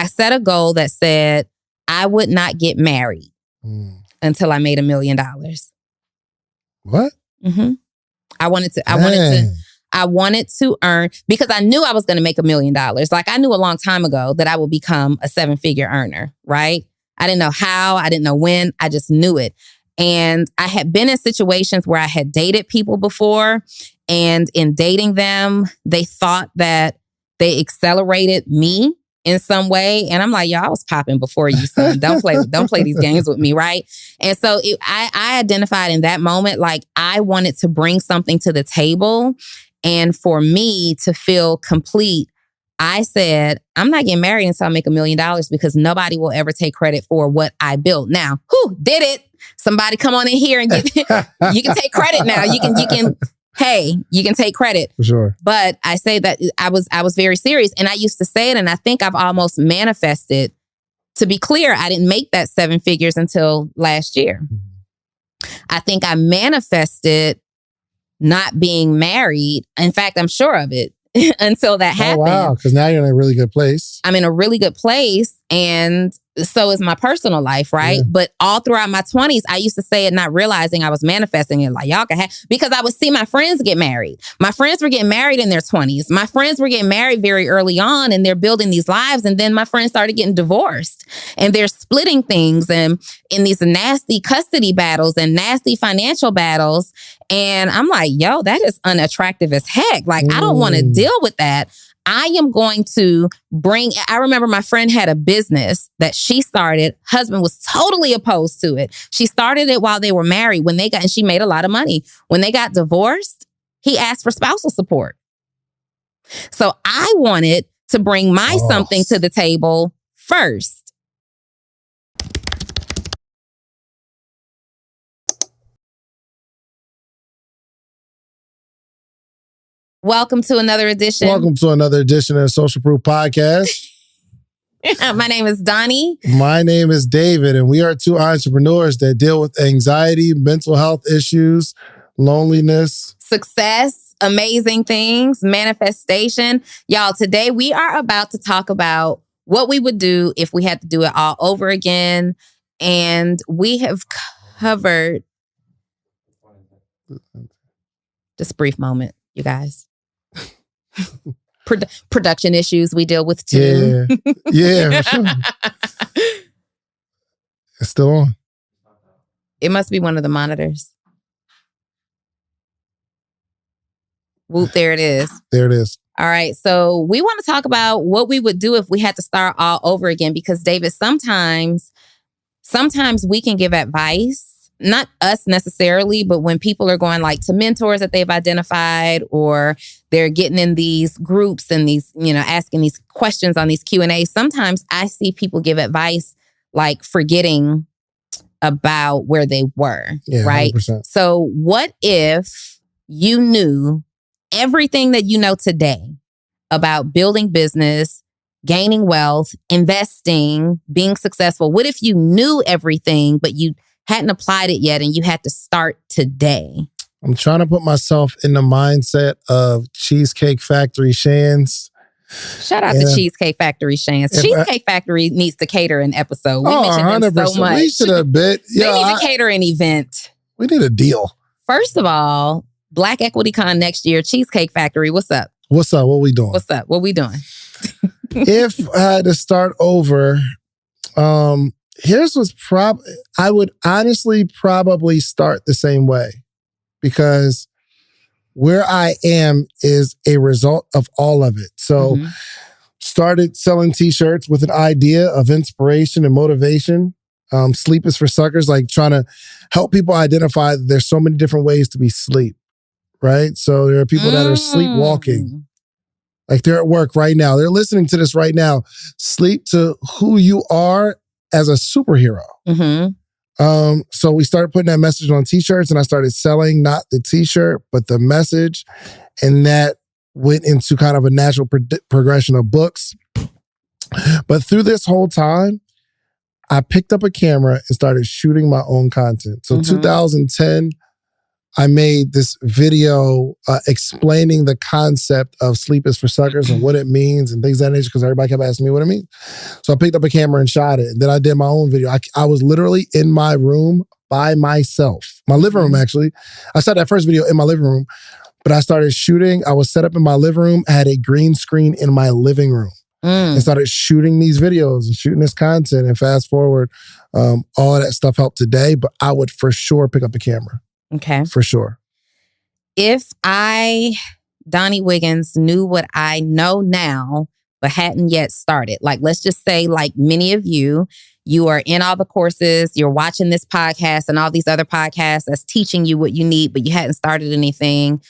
I set a goal that said I would not get married until I made $1 million. What? Mm-hmm. I wanted to earn, because I knew I was going to make $1 million. Like, I knew a long time ago that I would become a 7-figure earner, right? I didn't know how, I didn't know when, I just knew it. And I had been in situations where I had dated people before, and in dating them, they thought that they accelerated me in some way. And I'm like, yo, I was popping before you, son. Don't play these games with me, right? And so I identified in that moment, like, I wanted to bring something to the table. And for me to feel complete, I said, I'm not getting married until I make $1 million, because nobody will ever take credit for what I built. Now, who did it? Somebody come on in here and get you can take credit now. You can take credit. For sure. But I say that I was very serious, and I used to say it, and I think I've almost manifested. To be clear, I didn't make that 7 figures until last year. I think I manifested not being married. In fact, I'm sure of it until that happened. Oh, wow. Because now you're in a really good place. I'm in a really good place, and so is my personal life, right? Yeah. But all throughout my 20s, I used to say it not realizing I was manifesting it, like, y'all can have, because I would see my friends get married. My friends were getting married in their 20s. My friends were getting married very early on, and they're building these lives. And then my friends started getting divorced, and they're splitting things and in these nasty custody battles and nasty financial battles. And I'm like, yo, that is unattractive as heck. Like, I don't want to deal with that. I am going to I remember my friend had a business that she started. Husband was totally opposed to it. She started it while they were married. And she made a lot of money. When they got divorced, he asked for spousal support. So I wanted to bring my something to the table first. Welcome to another edition. Welcome to another edition of the Social Proof Podcast. My name is Donni. My name is David, and we are two entrepreneurs that deal with anxiety, mental health issues, loneliness, success, amazing things, manifestation. Y'all, today we are about to talk about what we would do if we had to do it all over again. And we have covered... Just a brief moment, you guys. Production issues we deal with too. Yeah, for sure. It's still on. It must be one of the monitors. Whoop, there it is. There it is. All right, so we want to talk about what we would do if we had to start all over again, because David, sometimes we can give advice. Not us necessarily, but when people are going like to mentors that they've identified, or they're getting in these groups and these, asking these questions on these Q&As, sometimes I see people give advice like forgetting about where they were, right? 100%. So what if you knew everything that you know today about building business, gaining wealth, investing, being successful? What if you knew everything, but you hadn't applied it yet and you had to start today? I'm trying to put myself in the mindset of Cheesecake Factory Shands. Shout out to Cheesecake Factory Shands. Cheesecake Factory needs to cater an episode. We mentioned them so much. We should have bit. They need to cater an event. We need a deal. First of all, Black Equity Con next year, Cheesecake Factory, what's up? What's up? What we doing? What's up? What we doing? If I had to start over, here's what's I would honestly probably start the same way, because where I am is a result of all of it. So started selling t-shirts with an idea of inspiration and motivation. Sleep is for suckers, like trying to help people identify that there's so many different ways to be sleep, right? So there are people that are sleepwalking. Like they're at work right now. They're listening to this right now. Sleep to who you are as a superhero. So we started putting that message on t-shirts, and I started selling not the t-shirt, but the message. And that went into kind of a natural progression of books. But through this whole time, I picked up a camera and started shooting my own content. So 2010, I made this video explaining the concept of sleep is for suckers and what it means and things of that nature, because everybody kept asking me what it means. So I picked up a camera and shot it. And then I did my own video. I was literally in my room by myself. My living room, actually. I shot that first video in my living room, but I started shooting. I was set up in my living room. I had a green screen in my living room. And started shooting these videos and shooting this content. And fast forward, all of that stuff helped today, but I would for sure pick up a camera. Okay. For sure. If I, Donni Wiggins, knew what I know now, but hadn't yet started, like let's just say like many of you are in all the courses, you're watching this podcast and all these other podcasts that's teaching you what you need, but you hadn't started anything.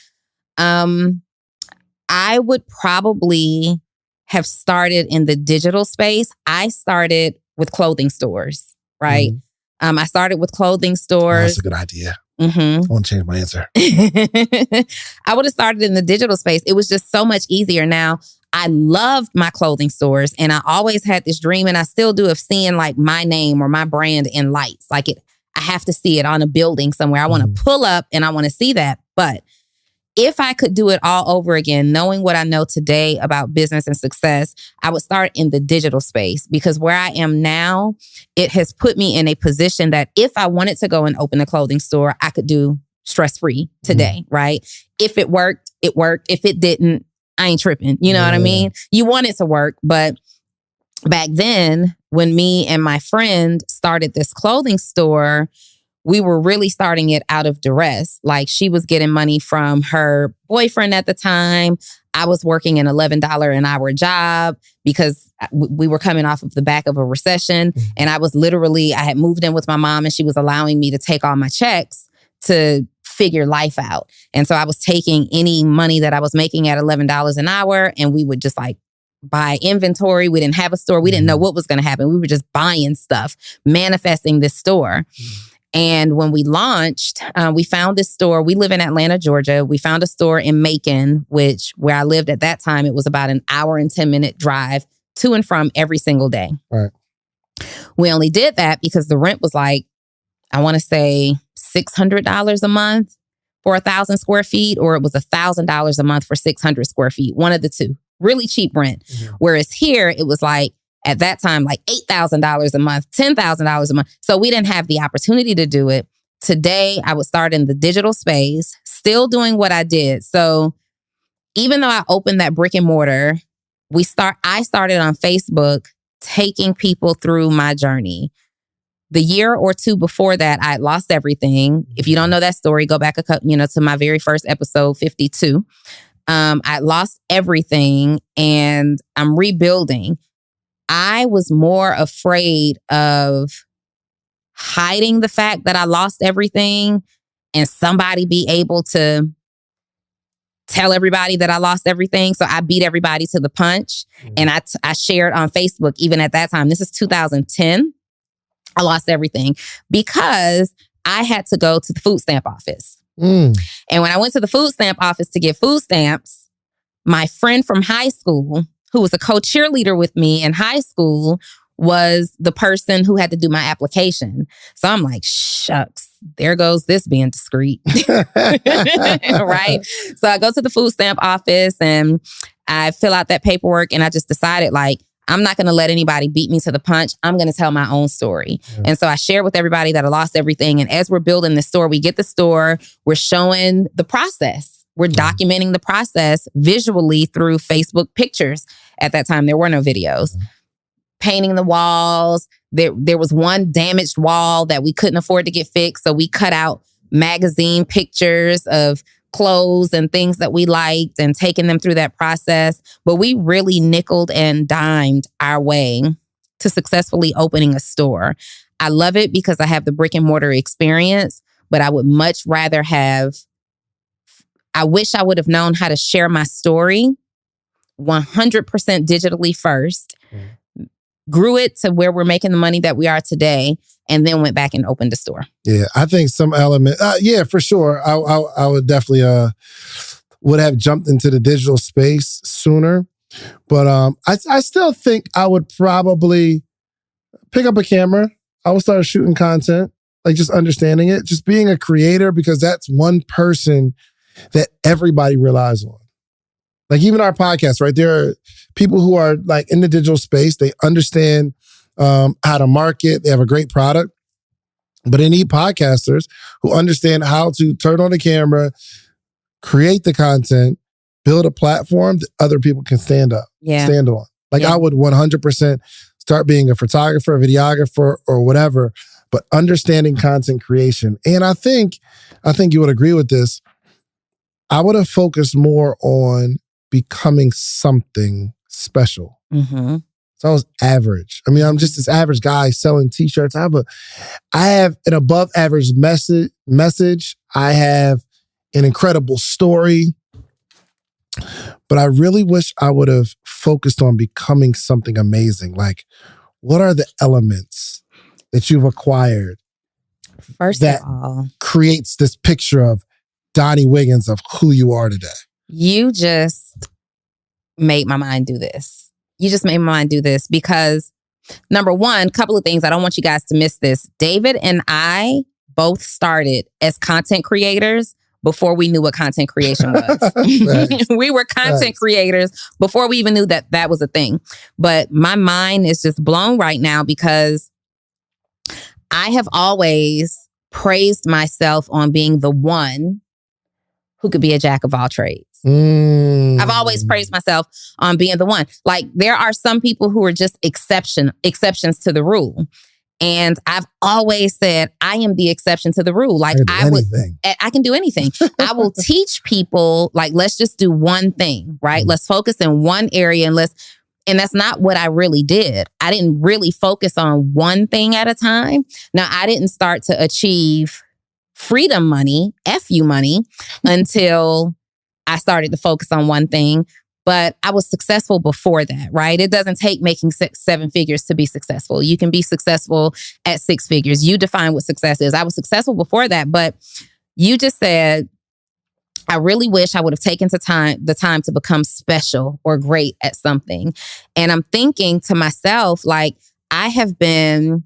I would probably have started in the digital space. I started with clothing stores, right? I started with clothing stores. That's a good idea. I want to change my answer. I would have started in the digital space. It was just so much easier. Now, I loved my clothing stores and I always had this dream, and I still do, of seeing like my name or my brand in lights. Like I have to see it on a building somewhere. I want to pull up and I want to see that. But if I could do it all over again, knowing what I know today about business and success, I would start in the digital space, because where I am now, it has put me in a position that if I wanted to go and open a clothing store, I could do stress-free today, right? If it worked, it worked. If it didn't, I ain't tripping. You know what I mean? You want it to work, but back then, when me and my friend started this clothing store, we were really starting it out of duress. Like, she was getting money from her boyfriend at the time. I was working an $11 an hour job because we were coming off of the back of a recession. And I had moved in with my mom, and she was allowing me to take all my checks to figure life out. And so I was taking any money that I was making at $11 an hour, and we would just like buy inventory. We didn't have a store. We didn't know what was going to happen. We were just buying stuff, manifesting this store. And when we launched, we found this store. We live in Atlanta, Georgia. We found a store in Macon, where I lived at that time, it was about an hour and 10-minute drive to and from every single day. Right. We only did that because the rent was like, I want to say $600 a month for 1,000 square feet, or it was $1,000 a month for 600 square feet. One of the two. Really cheap rent. Whereas here, it was like, at that time, like $8,000 a month, $10,000 a month. So we didn't have the opportunity to do it. Today, I would start in the digital space, still doing what I did. So even though I opened that brick and mortar, I started on Facebook, taking people through my journey. The year or two before that, I had lost everything. If you don't know that story, go back to my very first episode, 52. I lost everything and I'm rebuilding. I was more afraid of hiding the fact that I lost everything and somebody be able to tell everybody that I lost everything. So I beat everybody to the punch. And I shared on Facebook, even at that time, this is 2010, I lost everything because I had to go to the food stamp office. And when I went to the food stamp office to get food stamps, my friend from high school, who was a co-cheerleader with me in high school, was the person who had to do my application. So I'm like, shucks, there goes this being discreet. Right? So I go to the food stamp office and I fill out that paperwork, and I just decided, like, I'm not going to let anybody beat me to the punch. I'm going to tell my own story. And so I share with everybody that I lost everything. And as we're building the store, we get the store, we're showing the process. We're documenting the process visually through Facebook pictures. At that time, there were no videos. Painting the walls. There was one damaged wall that we couldn't afford to get fixed. So we cut out magazine pictures of clothes and things that we liked and taking them through that process. But we really nickeled and dimed our way to successfully opening a store. I love it because I have the brick and mortar experience, but I would much rather I wish I would have known how to share my story 100% digitally first, grew it to where we're making the money that we are today, and then went back and opened a store. Yeah, I think some element, for sure. I would definitely would have jumped into the digital space sooner. But I still think I would probably pick up a camera. I would start shooting content. Like just understanding it, just being a creator, because that's one person that everybody relies on. Like even our podcast, right? There are people who are like in the digital space. They understand how to market. They have a great product. But they need podcasters who understand how to turn on the camera, create the content, build a platform that other people can stand on. Like I would 100% start being a photographer, a videographer, or whatever, but understanding content creation. And I think you would agree with this. I would have focused more on becoming something special. Mm-hmm. So I was average. I mean, I'm just this average guy selling t-shirts. I have an above average message. I have an incredible story. But I really wish I would have focused on becoming something amazing. Like, what are the elements that you've acquired First of all, creates this picture of Donni Wiggins of who you are today? You just made my mind do this. You just made my mind do this because, number one, couple of things. I don't want you guys to miss this. David and I both started as content creators before we knew what content creation was. We were content creators before we even knew that that was a thing. But my mind is just blown right now because I have always praised myself on being the one who could be a jack of all trades. I've always praised myself on being the one. Like there are some people who are just exceptions to the rule. And I've always said, I am the exception to the rule. Like I can do anything. I will teach people, like, let's just do one thing, right? Let's focus in one area and that's not what I really did. I didn't really focus on one thing at a time. Now, I didn't start to achieve freedom money, FU money, until I started to focus on one thing. But I was successful before that, right? It doesn't take making 7 figures to be successful. You can be successful at 6 figures. You define what success is. I was successful before that, but you just said, I really wish I would have taken the time to become special or great at something. And I'm thinking to myself, like, I have been,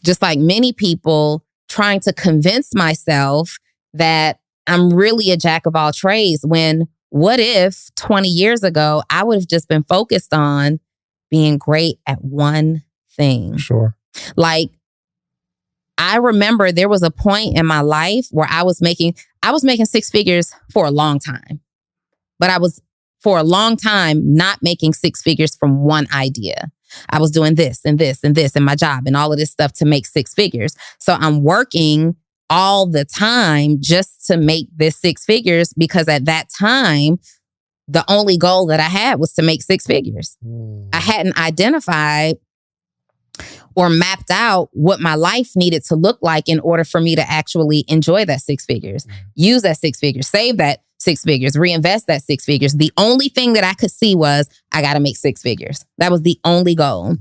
just like many people, trying to convince myself that I'm really a jack of all trades when what if 20 years ago, I would have just been focused on being great at one thing? Sure. Like, I remember there was a point in my life where I was making 6 figures for a long time. But I was, for a long time, not making 6 figures from one idea. I was doing this and this and this in my job and all of this stuff to make 6 figures. So I'm working all the time just to make this 6 figures because at that time, the only goal that I had was to make 6 figures. I hadn't identified or mapped out what my life needed to look like in order for me to actually enjoy that 6 figures, use that 6 figures, save that 6 figures, reinvest that 6 figures. The only thing that I could see was I got to make 6 figures. That was the only goal.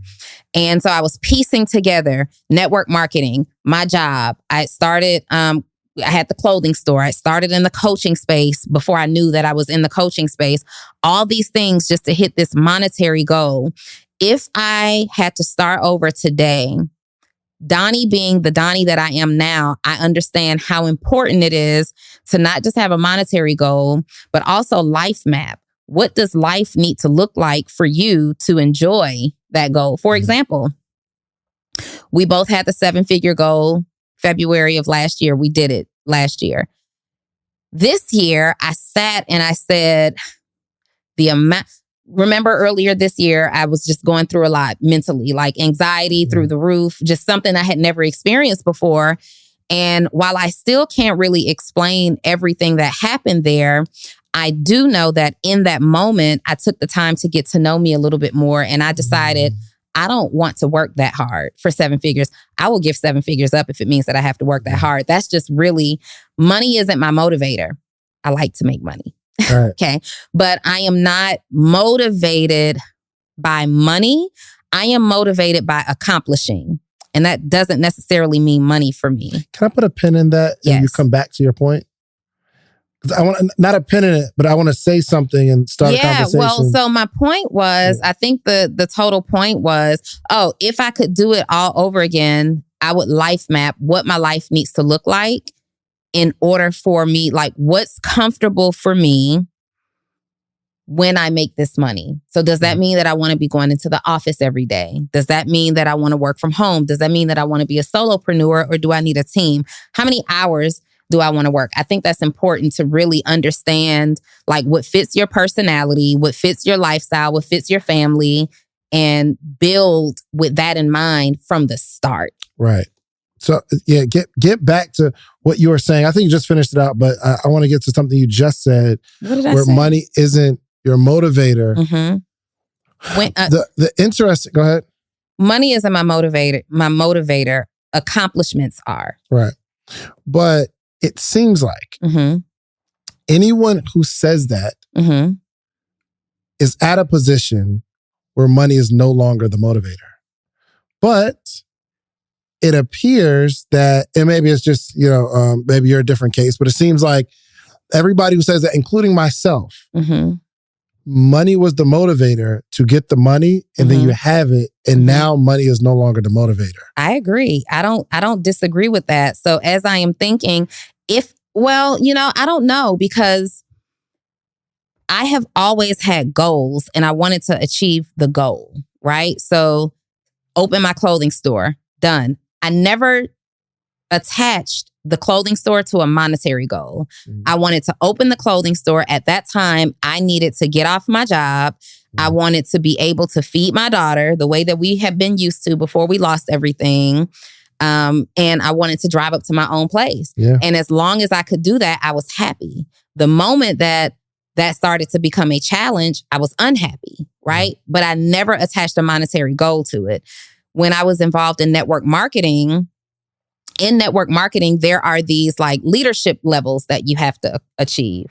And so I was piecing together network marketing, my job. I started, I had the clothing store. I started in the coaching space before I knew that I was in the coaching space. All these things just to hit this monetary goal. If I had to start over today, Donni being the Donni that I am now, I understand how important it is to not just have a monetary goal, but also life map. What does life need to look like for you to enjoy that goal? For example, we both had the 7-figure goal February of last year. We did it last year. This year, I sat and I said, remember earlier this year, I was just going through a lot mentally, like anxiety through the roof, just something I had never experienced before. And while I still can't really explain everything that happened there, I do know that in that moment, I took the time to get to know me a little bit more. And I decided I don't want to work that hard for 7 figures. I will give 7 figures up if it means that I have to work that hard. That's just really, money isn't my motivator. I like to make money. Right. Okay. But I am not motivated by money. I am motivated by accomplishing. And that doesn't necessarily mean money for me. Can I put a pin in that and you come back to your point? I want not a pin in it, but I want to say something and start a conversation. Well, so my point was, I think the total point was, if I could do it all over again, I would life map what my life needs to look like in order for me, like what's comfortable for me when I make this money. So does that mean that I want to be going into the office every day? Does that mean that I want to work from home? Does that mean that I want to be a solopreneur, or do I need a team? How many hours do I want to work? I think that's important to really understand like what fits your personality, what fits your lifestyle, what fits your family, and build with that in mind from the start. Right. So yeah, get back to what you were saying. I think you just finished it out, but I want to get to something you just said. What did I where say? Money isn't your motivator. When, the interesting, go ahead. Money isn't my motivator. My motivator, accomplishments are. Right. But it seems like anyone who says that is at a position where money is no longer the motivator. But it appears that, and maybe it's just, maybe you're a different case, but it seems like everybody who says that, including myself, money was the motivator to get the money, and then you have it, and now money is no longer the motivator. I agree. I don't disagree with that. So as I am thinking, I don't know, because I have always had goals and I wanted to achieve the goal, right? So open my clothing store, done. I never attached the clothing store to a monetary goal. I wanted to open the clothing store. At that time, I needed to get off my job. I wanted to be able to feed my daughter the way that we had been used to before we lost everything. And I wanted to drive up to my own place. Yeah. And as long as I could do that, I was happy. The moment that started to become a challenge, I was unhappy, right? But I never attached a monetary goal to it. When I was involved in network marketing, there are these like leadership levels that you have to achieve.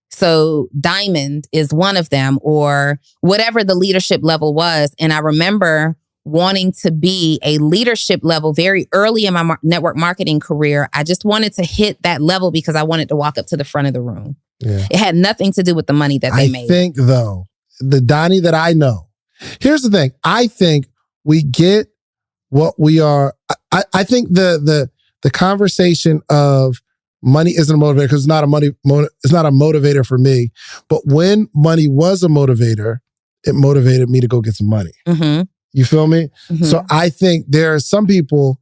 So diamond is one of them, or whatever the leadership level was. And I remember wanting to be a leadership level very early in my network marketing career. I just wanted to hit that level because I wanted to walk up to the front of the room. Yeah. It had nothing to do with the money that they made. I think though, the Donni that I know, here's the thing. I think we get what we are. I think the conversation of money isn't a motivator, because it's not a motivator for me. But when money was a motivator, it motivated me to go get some money. You feel me? So I think there are some people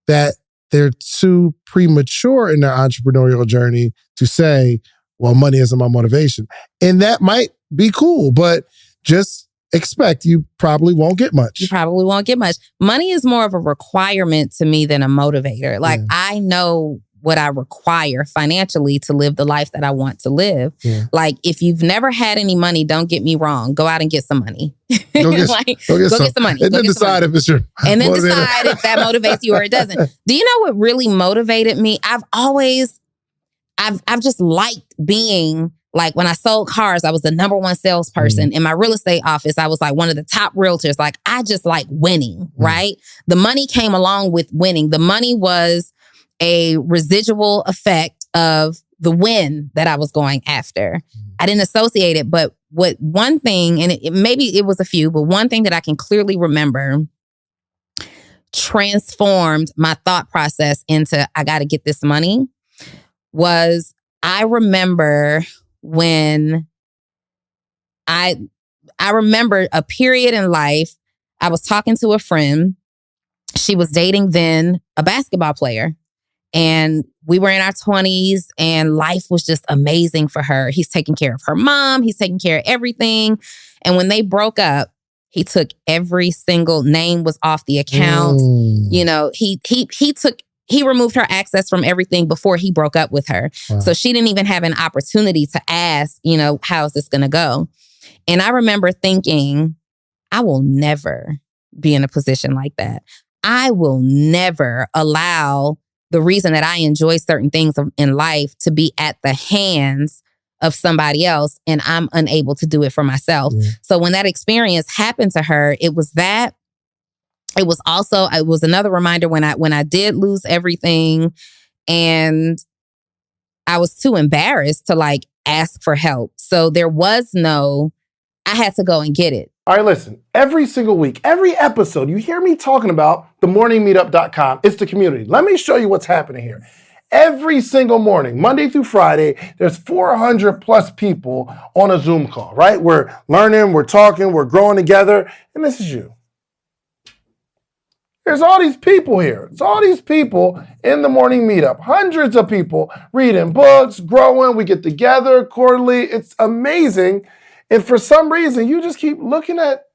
that they're too premature in their entrepreneurial journey to say, well, money isn't my motivation. And that might be cool, but just expect you probably won't get much. You probably won't get much. Money is more of a requirement to me than a motivator. Like, I know what I require financially to live the life that I want to live. Yeah. Like, if you've never had any money, don't get me wrong, go out and get some money. Go get some money. And then decide if it's your And then decide if that motivates you or it doesn't. Do you know what really motivated me? I've just liked being, like, when I sold cars, I was the number one salesperson. In my real estate office, I was like one of the top realtors. Like, I just like winning, right? The money came along with winning. The money was a residual effect of the win that I was going after. I didn't associate it, but one thing, and maybe it was a few, but one thing that I can clearly remember transformed my thought process into, I got to get this money, was I remember when I remember a period in life. I was talking to a friend. She was dating then a basketball player. And we were in our 20s and life was just amazing for her. He's taking care of her mom. He's taking care of everything. And when they broke up, he took every single name was off the account. You know, he removed her access from everything before he broke up with her. Wow. So she didn't even have an opportunity to ask, how's this going to go? And I remember thinking, I will never be in a position like that. I will never allow the reason that I enjoy certain things in life to be at the hands of somebody else, and I'm unable to do it for myself. So when that experience happened to her, it was that. It was another reminder when I did lose everything, and I was too embarrassed to like ask for help. So there was I had to go and get it. All right, listen, every single week, every episode, you hear me talking about themorningmeetup.com. It's the community. Let me show you what's happening here. Every single morning, Monday through Friday, there's 400 plus people on a Zoom call, right? We're learning, we're talking, we're growing together, and this is you. There's all these people here. It's all these people in the morning meetup. Hundreds of people reading books, growing. We get together quarterly. It's amazing. And for some reason, you just keep looking at,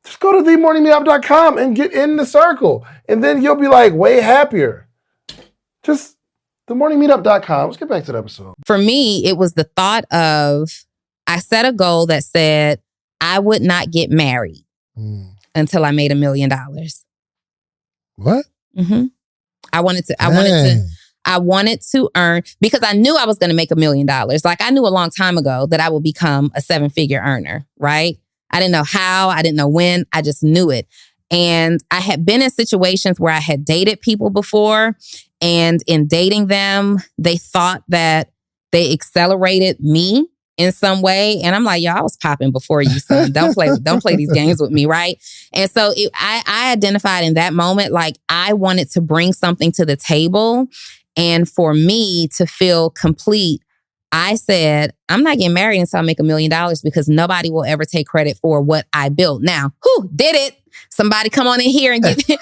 just go to themorningmeetup.com and get in the circle. And then you'll be like way happier. Just themorningmeetup.com. Let's get back to the episode. For me, it was the thought of, I set a goal that said I would not get married until I made $1 million. What? Mm-hmm. I wanted to earn, because I knew I was going to make $1 million. Like, I knew a long time ago that I would become a 7-figure earner, right? I didn't know how, I didn't know when, I just knew it. And I had been in situations where I had dated people before, and in dating them, they thought that they accelerated me in some way. And I'm like, yo, I was popping before you, son. Don't play these games with me, right? And so I identified in that moment, like, I wanted to bring something to the table. And for me to feel complete, I said, I'm not getting married until I make $1 million, because nobody will ever take credit for what I built. Now, who did it? Somebody come on in here and get you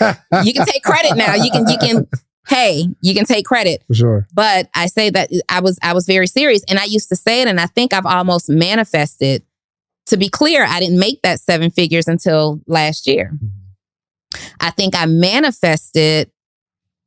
can take credit now. You can take credit. For sure. But I say that I was very serious, and I used to say it, and I think I've almost manifested. To be clear, I didn't make that 7 figures until last year. I think I manifested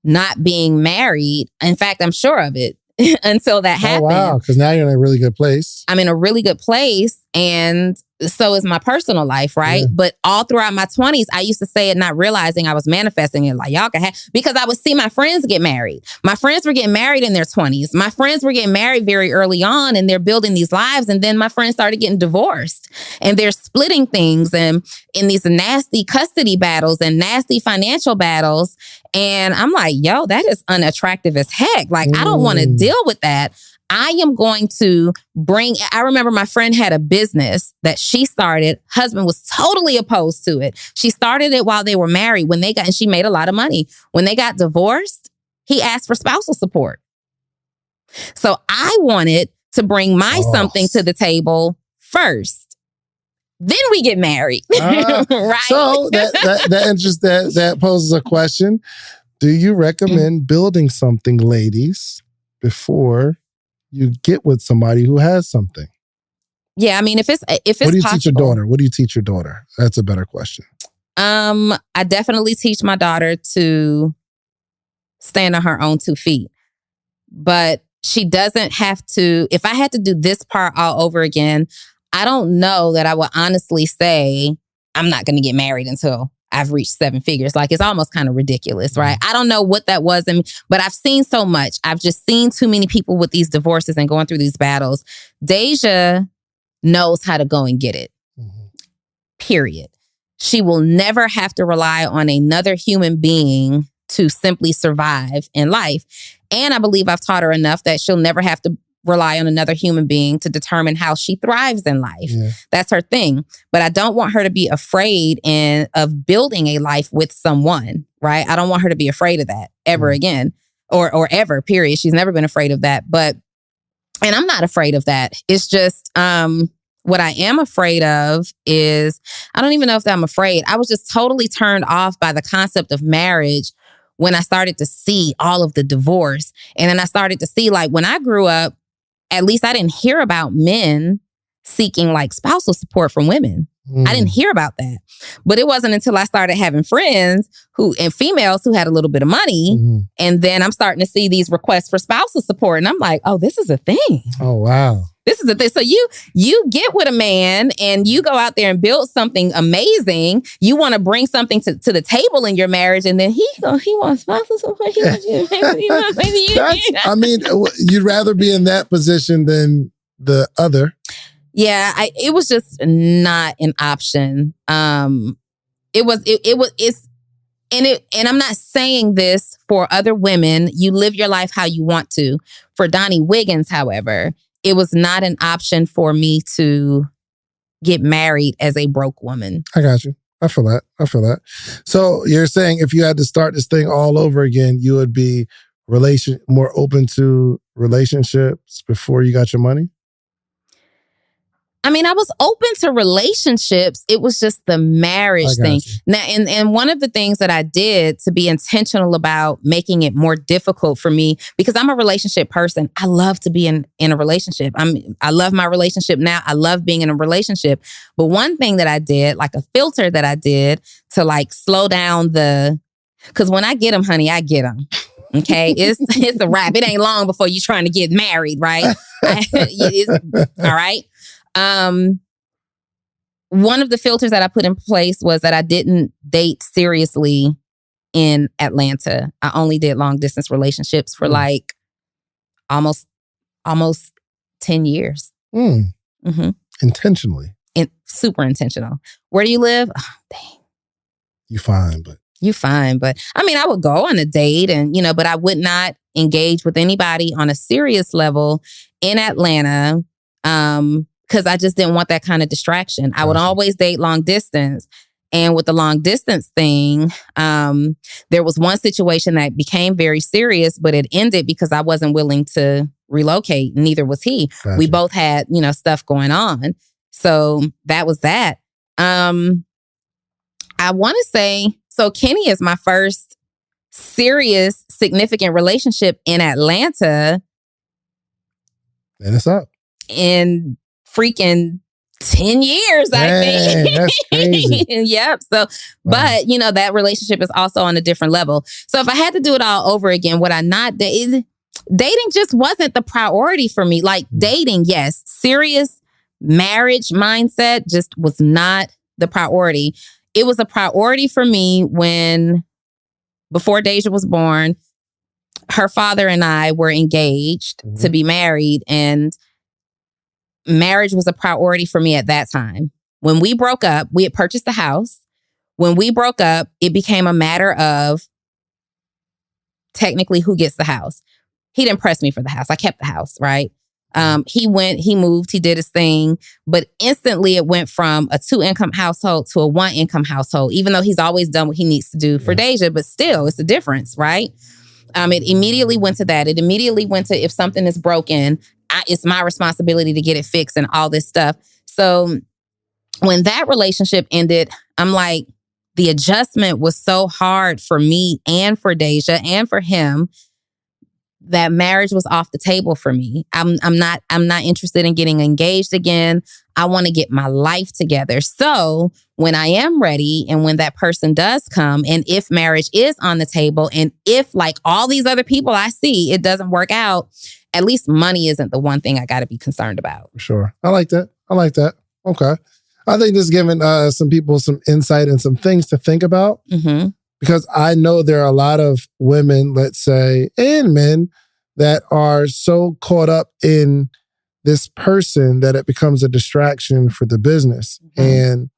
not being married. In fact, I'm sure of it until that happened. Oh, wow. Because now you're in a really good place. I'm in a really good place, and so is my personal life, right? Yeah. But all throughout my 20s, I used to say it not realizing I was manifesting it, like, y'all can have, because I would see my friends get married. My friends were getting married in their 20s. My friends were getting married very early on, and they're building these lives. And then my friends started getting divorced, and they're splitting things and in these nasty custody battles and nasty financial battles. And I'm like, yo, that is unattractive as heck. Like, I don't want to deal with that. I am going to I remember my friend had a business that she started. Husband was totally opposed to it. She started it while they were married. And she made a lot of money. When they got divorced, he asked for spousal support. So I wanted to bring my something to the table first. Then we get married. Right? So that poses a question. Do you recommend building something, ladies, before you get with somebody who has something? Yeah, I mean, if it's what do you possible, teach your daughter? What do you teach your daughter? That's a better question. I definitely teach my daughter to stand on her own 2 feet, but she doesn't have to. If I had to do this part all over again, I don't know that I would honestly say I'm not going to get married until I've reached 7 figures. Like, it's almost kind of ridiculous, right? I don't know what that was, but I've seen so much. I've just seen too many people with these divorces and going through these battles. Deja knows how to go and get it. Period. She will never have to rely on another human being to simply survive in life. And I believe I've taught her enough that she'll never have to rely on another human being to determine how she thrives in life. Yeah. That's her thing. But I don't want her to be afraid of building a life with someone, right? I don't want her to be afraid of that ever again, or ever, period. She's never been afraid of that. And I'm not afraid of that. It's just, what I am afraid of is, I don't even know if I'm afraid. I was just totally turned off by the concept of marriage when I started to see all of the divorce. And then I started to see, like, when I grew up, at least I didn't hear about men seeking like spousal support from women. I didn't hear about that. But it wasn't until I started having friends and females who had a little bit of money. And then I'm starting to see these requests for spousal support. And I'm like, oh, this is a thing. Oh, wow. This is a thing. So you get with a man and you go out there and build something amazing. You want to bring something to the table in your marriage, and then he wants spousal support. He wants you. I mean, you'd rather be in that position than the other. Yeah, it was just not an option. And I'm not saying this for other women. You live your life how you want to. For Donni Wiggins, however, it was not an option for me to get married as a broke woman. I got you. I feel that. So you're saying if you had to start this thing all over again, you would be more open to relationships before you got your money? I mean, I was open to relationships. It was just the marriage thing. Now, and one of the things that I did to be intentional about making it more difficult for me, because I'm a relationship person. I love to be in a relationship. I love my relationship now. I love being in a relationship. But one thing that I did, like a filter that I did to like slow down because when I get them, honey, I get them. Okay, it's a wrap. It ain't long before you're trying to get married, right? All right. One of the filters that I put in place was that I didn't date seriously in Atlanta. I only did long distance relationships for like almost 10 years. Mm-hmm. Intentionally. Super intentional. Where do you live? Oh, dang. You fine, but I mean, I would go on a date and, but I would not engage with anybody on a serious level in Atlanta. Because I just didn't want that kind of distraction. I would always date long distance. And with the long distance thing, there was one situation that became very serious, but it ended because I wasn't willing to relocate. Neither was he. Gotcha. We both had, stuff going on. So that was that. I want to say, so Kenny is my first serious, significant relationship in Atlanta. And it's up. In freaking 10 years, I think. That's crazy. Yep. So, wow. But, that relationship is also on a different level. So if I had to do it all over again, dating just wasn't the priority for me. Like dating, yes. Serious marriage mindset just was not the priority. It was a priority for me before Deja was born, her father and I were engaged to be married, and marriage was a priority for me at that time. When we broke up, we had purchased the house. When we broke up, it became a matter of technically who gets the house. He didn't press me for the house. I kept the house, right? He moved, he did his thing, but instantly it went from a 2-income household to a 1-income household, even though he's always done what he needs to do for Deja, but still it's a difference, right? It immediately went to that. It immediately went to if something is broken, it's my responsibility to get it fixed and all this stuff. So when that relationship ended, I'm like, the adjustment was so hard for me and for Deja and for him that marriage was off the table for me. I'm not interested in getting engaged again. I want to get my life together. So when I am ready and when that person does come, and if marriage is on the table, and if like all these other people I see, it doesn't work out, at least money isn't the one thing I got to be concerned about. Sure. I like that. Okay. I think this is giving some people some insight and some things to think about. Mm-hmm. Because I know there are a lot of women, let's say, and men that are so caught up in this person that it becomes a distraction for the business. Mm-hmm.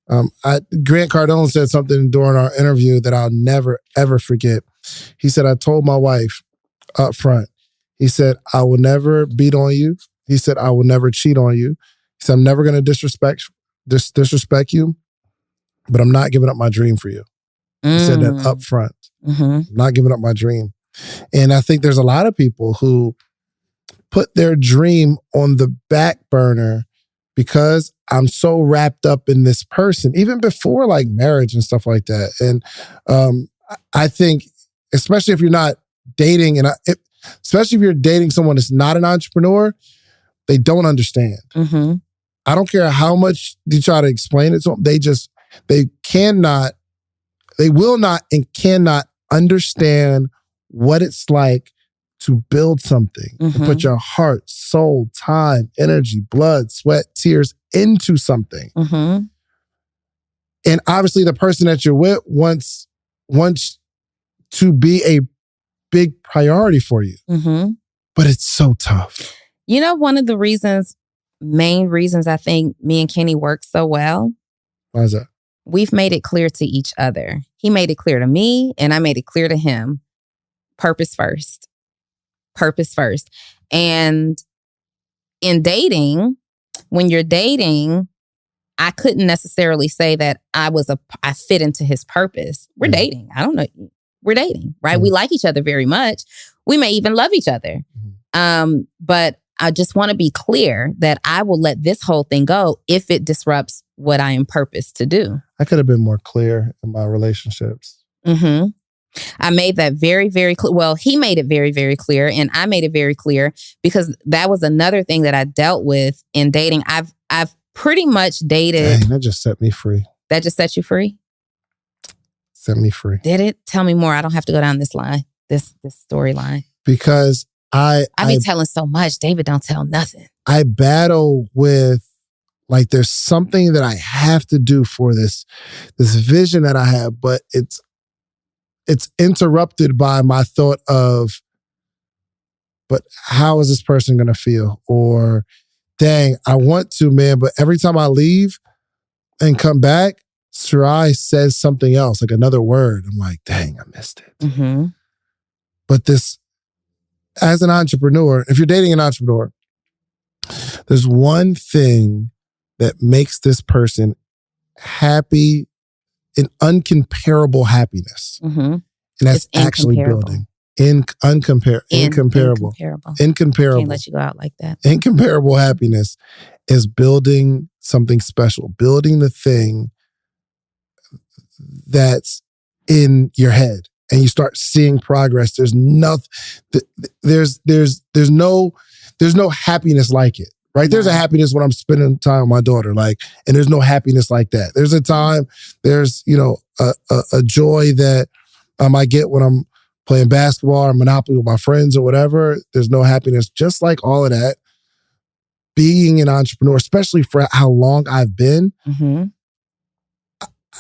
And Grant Cardone said something during our interview that I'll never, ever forget. He said, I told my wife up front, he said, I will never beat on you. He said, I will never cheat on you. He said, I'm never going to disrespect you, but I'm not giving up my dream for you. He said that up front. Mm-hmm. Not giving up my dream. And I think there's a lot of people who put their dream on the back burner because I'm so wrapped up in this person, even before like marriage and stuff like that. And I think, especially if you're not dating, especially if you're dating someone that's not an entrepreneur, they don't understand. Mm-hmm. I don't care how much you try to explain it to them. They will not and cannot understand what it's like to build something, mm-hmm. to put your heart, soul, time, energy, blood, sweat, tears into something. Mm-hmm. And obviously the person that you're with wants to be a big priority for you. Mm-hmm. But it's so tough. One of the main reasons I think me and Kenny work so well. Why is that? We've made it clear to each other. He made it clear to me, and I made it clear to him. Purpose first. Purpose first. And in dating, when you're dating, I couldn't necessarily say that I fit into his purpose. We're dating. I don't know. We're dating, right? We like each other very much. We may even love each other. But I just want to be clear that I will let this whole thing go if it disrupts what I am purposed to do. I could have been more clear in my relationships. I made that very, very clear. Well, he made it very, very clear, and I made it very clear because that was another thing that I dealt with in dating. I've pretty much dated. Dang, that just set me free. That just set you free? Set me free. Did it? Tell me more. I don't have to go down this line, this storyline. Because I be telling so much. David don't tell nothing. I battle with, like, there's something that I have to do for this vision that I have, but it's interrupted by my thought of, but how is this person going to feel? Or, dang, I want to, man, but every time I leave and come back, Sarai says something else, like another word. I'm like, dang, I missed it. But this, as an entrepreneur, if you're dating an entrepreneur, there's one thing that makes this person happy, an uncomparable happiness. And that's actually building. Incomparable. Can't let you go out like that. Incomparable happiness is building something special, building the thing that's in your head. And you start seeing progress. There's nothing. There's no happiness like it, right? There's a happiness when I'm spending time with my daughter, like, and there's no happiness like that. There's a time. There's a joy that I get when I'm playing basketball or Monopoly with my friends or whatever. There's no happiness, just like all of that. Being an entrepreneur, especially for how long I've been.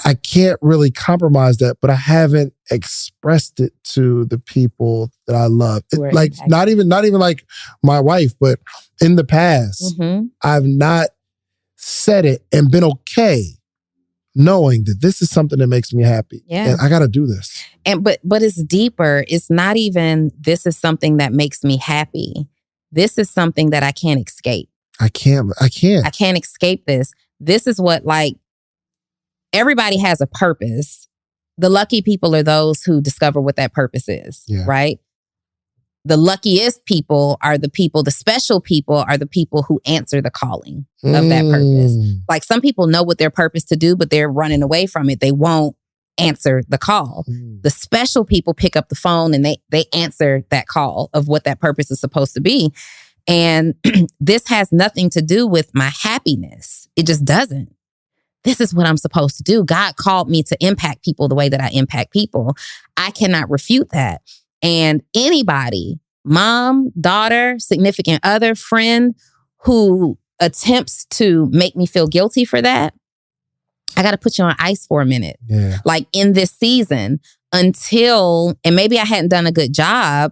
I can't really compromise that, but I haven't expressed it to the people that I love. Like not even like my wife, but in the past, I've not said it and been okay knowing that this is something that makes me happy. And I got to do this. And but it's deeper. It's not even this is something that makes me happy. This is something that I can't escape. I can't escape this. This is what, like, everybody has a purpose. The lucky people are those who discover what that purpose is, right? The luckiest people are the special people are the people who answer the calling of that purpose. Like, some people know what their purpose to do, but they're running away from it. They won't answer the call. The special people pick up the phone and they answer that call of what that purpose is supposed to be. And this has nothing to do with my happiness. It just doesn't. This is what I'm supposed to do. God called me to impact people the way that I impact people. I cannot refute that. And anybody, mom, daughter, significant other, friend, who attempts to make me feel guilty for that, I got to put you on ice for a minute. Like, in this season, until, and maybe I hadn't done a good job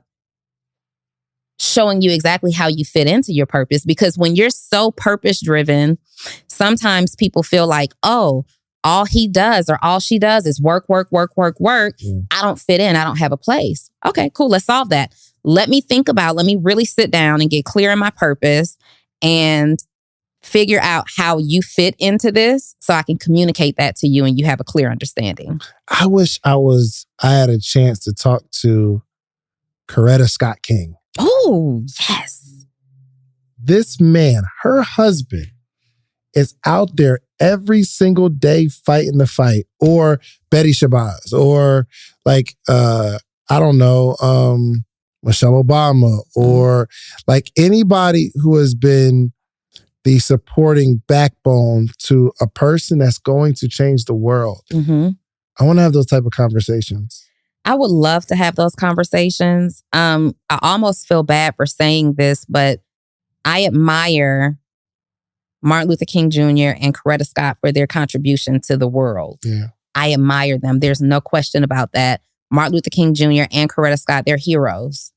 showing you exactly how you fit into your purpose. Because when you're so purpose driven, sometimes people feel like, oh, all he does or all she does is work. I don't fit in. I don't have a place. Okay, cool. Let's solve that. Let me really sit down and get clear in my purpose and figure out how you fit into this so I can communicate that to you and you have a clear understanding. I wish I had a chance to talk to Coretta Scott King. Oh, yes. This man, her husband, is out there every single day fighting the fight. Or Betty Shabazz, or like, I don't know, Michelle Obama, or like anybody who has been the supporting backbone to a person that's going to change the world. I want to have those type of conversations. I would love to have those conversations. I almost feel bad for saying this, but I admire Martin Luther King Jr. and Coretta Scott for their contribution to the world. I admire them. There's no question about that. Martin Luther King Jr. and Coretta Scott, they're heroes.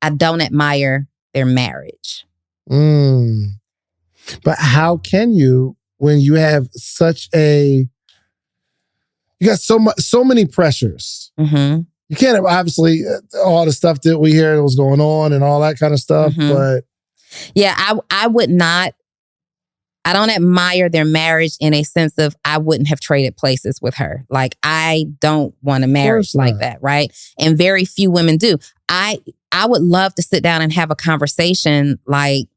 I don't admire their marriage. But how can you, when you have you got so many pressures. You can't have, obviously, all the stuff that we hear that was going on and all that kind of stuff. But yeah, I would not I don't admire their marriage in a sense of I wouldn't have traded places with her. Like, I don't want a marriage like that, right? And very few women do. I would love to sit down and have a conversation like,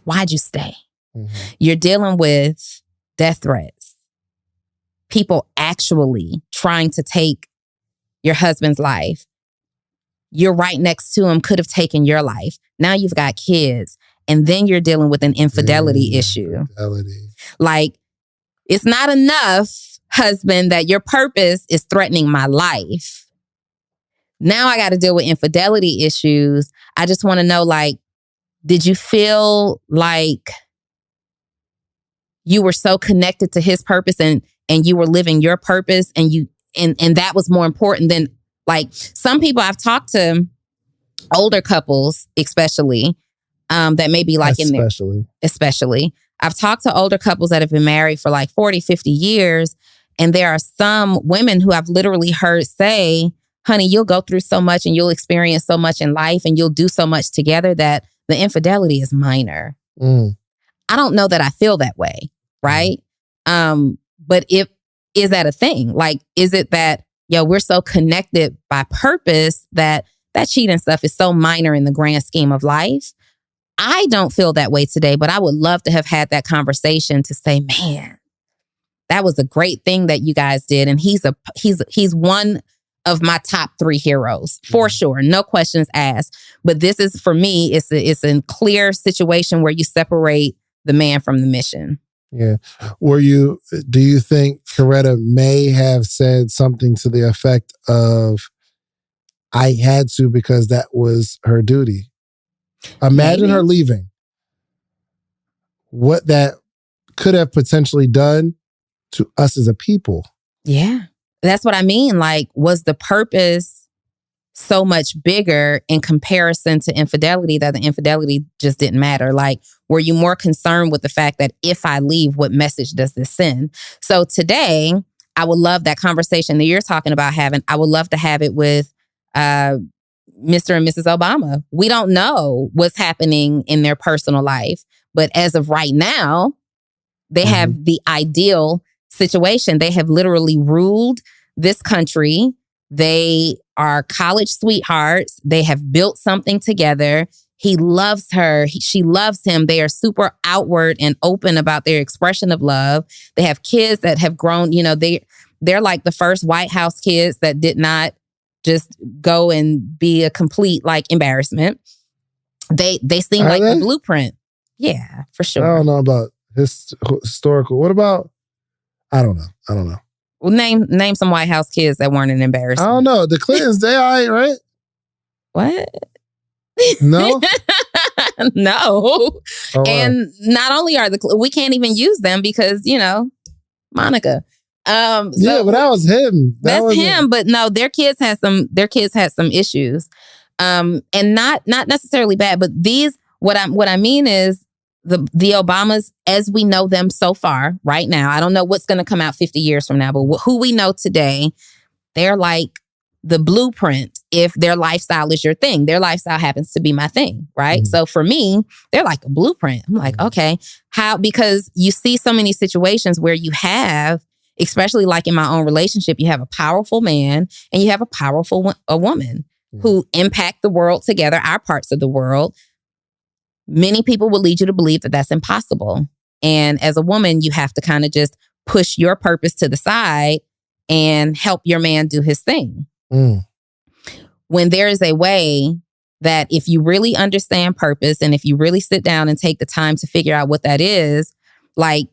why'd you stay? Mm-hmm. You're dealing with death threats. People actually trying to take your husband's life. You're right next to him, could have taken your life. Now you've got kids. And then you're dealing with an infidelity issue. Like, it's not enough, husband, that your purpose is threatening my life. Now I got to deal with infidelity issues. I just want to know, like, did you feel like you were so connected to his purpose and you were living your purpose and that was more important than, like, some people I've talked to, older couples especially, that may be like especially. I've talked to older couples that have been married for like 40, 50 years. And there are some women who I've literally heard say, honey, you'll go through so much and you'll experience so much in life and you'll do so much together that the infidelity is minor. I don't know that I feel that way, right? But is that a thing? Like, is it that, we're so connected by purpose that cheating stuff is so minor in the grand scheme of life? I don't feel that way today, but I would love to have had that conversation to say, man, that was a great thing that you guys did. And he's one of my top 3 heroes for sure. No questions asked. But this is, for me, it's a clear situation where you separate the man from the mission. Yeah. Do you think Coretta may have said something to the effect of, I had to because that was her duty? Imagine her leaving. What that could have potentially done to us as a people. Yeah. That's what I mean. Like, was the purpose so much bigger in comparison to infidelity that the infidelity just didn't matter? Like, were you more concerned with the fact that if I leave, what message does this send? So today, I would love that conversation that you're talking about having. I would love to have it with Mr. and Mrs. Obama. We don't know what's happening in their personal life, but as of right now, they have the ideal situation. They have literally ruled this country. They are college sweethearts. They have built something together. He loves her. She loves him. They are super outward and open about their expression of love. They have kids that have grown. They're like the first White House kids that did not just go and be a complete embarrassment. They seem like the blueprint. Yeah, for sure. I don't know about historical. What about? I don't know. Well, name some White House kids that weren't an embarrassment. I don't know. The Clintons, they all right, right? What? No? No. Oh, wow. And not only are we can't even use them because, Monica. Yeah, but that was him. That's him. But no, their kids had some issues. And not necessarily bad, but what I mean is the Obamas, as we know them so far, right now, I don't know what's going to come out 50 years from now, but who we know today, they're like the blueprint. If their lifestyle is your thing, their lifestyle happens to be my thing, right? So for me, they're like a blueprint. I'm like, okay, how? Because you see so many situations where you have, especially like in my own relationship, you have a powerful man and you have a powerful woman who impact the world together, our parts of the world. Many people will lead you to believe that that's impossible. And as a woman, you have to kind of just push your purpose to the side and help your man do his thing. When there is a way that if you really understand purpose and if you really sit down and take the time to figure out what that is, like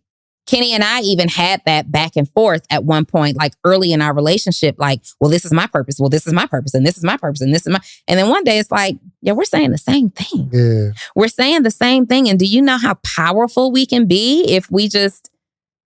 Kenny and I even had that back and forth at one point, like early in our relationship, like, well, this is my purpose. Well, this is my purpose. And this is my purpose. And this is and then one day it's like, yeah, we're saying the same thing. Yeah. We're saying the same thing. And do you know how powerful we can be if we just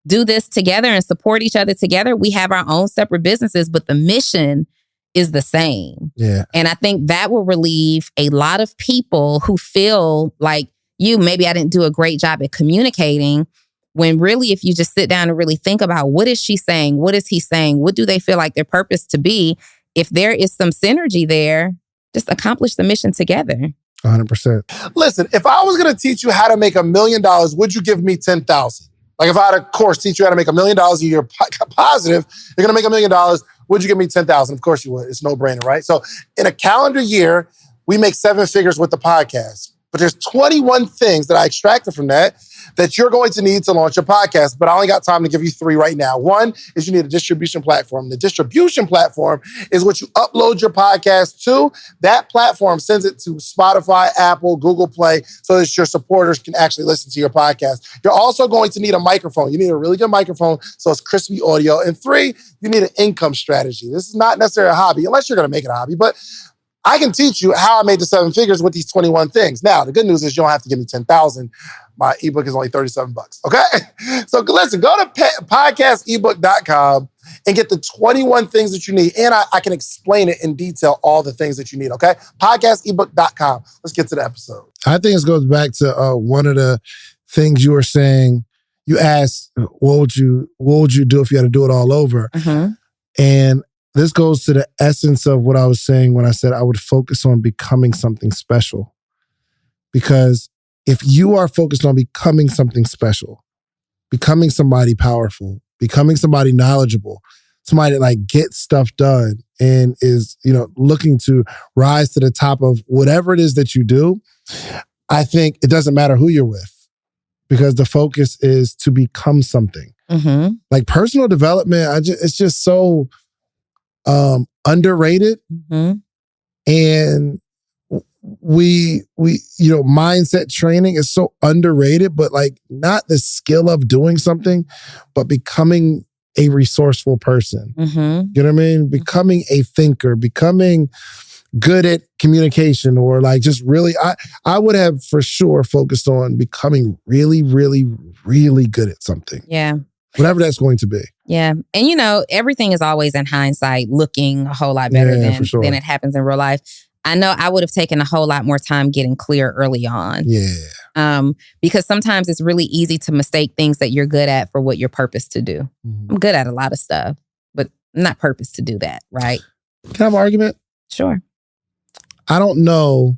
do this together and support each other together? We have our own separate businesses, but the mission is the same. Yeah. And I think that will relieve a lot of people who feel like maybe I didn't do a great job at communicating. When really, if you just sit down and really think about what is she saying? What is he saying? What do they feel like their purpose to be? If there is some synergy there, just accomplish the mission together. 100%. Listen, if I was going to teach you how to make $1 million, would you give me 10,000? Like if I had a course teach you how to make $1 million a year positive, you're going to make $1 million, would you give me 10,000? Of course you would. It's no brainer, right? So in a calendar year, we make 7 figures with the podcast. But there's 21 things that I extracted from that you're going to need to launch your podcast. But I only got time to give you 3 right now. One is you need a distribution platform. The distribution platform is what you upload your podcast to. That platform sends it to Spotify, Apple, Google Play, so that your supporters can actually listen to your podcast. You're also going to need a microphone. You need a really good microphone so it's crispy audio. And 3, you need an income strategy. This is not necessarily a hobby, unless you're going to make it a hobby. But I can teach you how I made the 7 figures with these 21 things. Now, the good news is you don't have to give me 10,000. My ebook is only $37, okay? So listen, go to podcastebook.com and get the 21 things that you need. And I can explain it in detail, all the things that you need, okay? Podcastebook.com. Let's get to the episode. I think this goes back to one of the things you were saying. You asked, what would you do if you had to do it all over? Mm-hmm. And this goes to the essence of what I was saying when I said I would focus on becoming something special. Because if you are focused on becoming something special, becoming somebody powerful, becoming somebody knowledgeable, somebody that like gets stuff done and is, looking to rise to the top of whatever it is that you do, I think it doesn't matter who you're with because the focus is to become something. Mm-hmm. Like personal development, it's just so underrated. Mm-hmm. And we mindset training is so underrated, but like not the skill of doing something, but becoming a resourceful person. Mm-hmm. You know what I mean? Becoming a thinker, becoming good at communication, or like just really, I would have for sure focused on becoming really, really, really good at something. Yeah. Whatever that's going to be. Yeah. And everything is always in hindsight looking a whole lot better than it happens in real life. I know I would have taken a whole lot more time getting clear early on. Yeah. Because sometimes it's really easy to mistake things that you're good at for what you're purposed to do. Mm-hmm. I'm good at a lot of stuff, but I'm not purposed to do that, right? Can I have an argument? Sure. I don't know.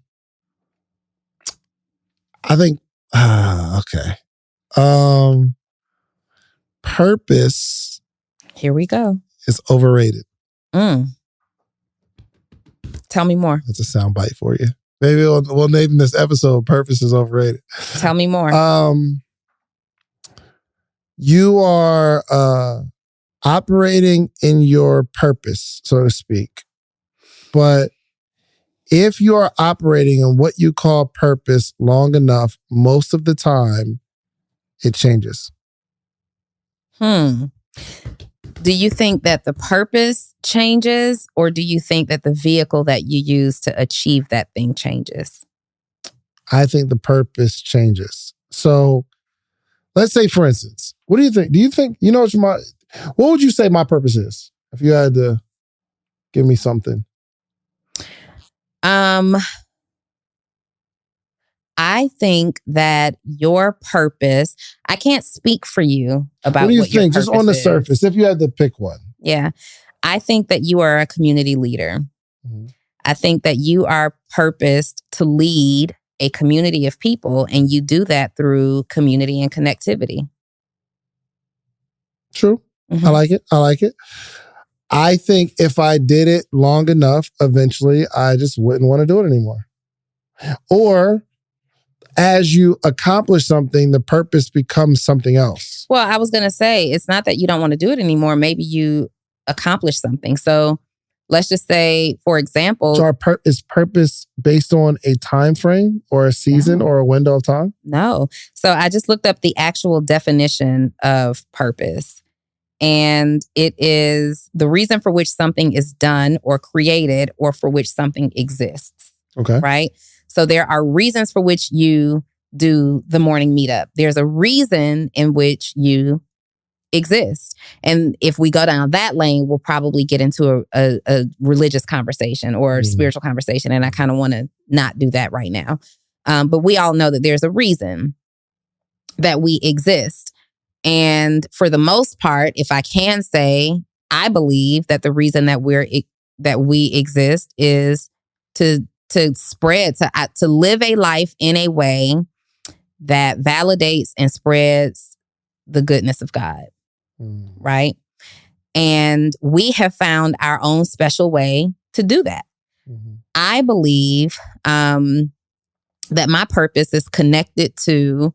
I think, okay. Purpose. Here we go. Is overrated. Tell me more. That's a soundbite for you. Maybe we'll name this episode "Purpose is Overrated." Tell me more. You are operating in your purpose, so to speak. But if you are operating in what you call purpose long enough, most of the time, it changes. Do you think that the purpose changes, or do you think that the vehicle that you use to achieve that thing changes? I think the purpose changes. So let's say, for instance, what do you think? Do you think, what would you say my purpose is? If you had to give me something. I think that your purpose, I can't speak for you about what you think, just on the surface, if you had to pick one. Yeah. I think that you are a community leader. Mm-hmm. I think that you are purposed to lead a community of people, and you do that through community and connectivity. True. Mm-hmm. I like it. I think if I did it long enough, eventually I just wouldn't want to do it anymore. Or as you accomplish something, the purpose becomes something else. Well, I was going to say, it's not that you don't want to do it anymore. Maybe you accomplish something. So let's just say, for example... So is purpose based on a time frame or a season or a window of time? No. So I just looked up the actual definition of purpose. And it is the reason for which something is done or created, or for which something exists. Okay. Right? So there are reasons for which you do the morning meetup. There's a reason in which you exist. And if we go down that lane, we'll probably get into a religious conversation or a spiritual conversation. And I kind of want to not do that right now. But we all know that there's a reason that we exist. And for the most part, if I can say, I believe that the reason that we exist is to spread, to live a life in a way that validates and spreads the goodness of God, right? And we have found our own special way to do that. I believe that my purpose is connected to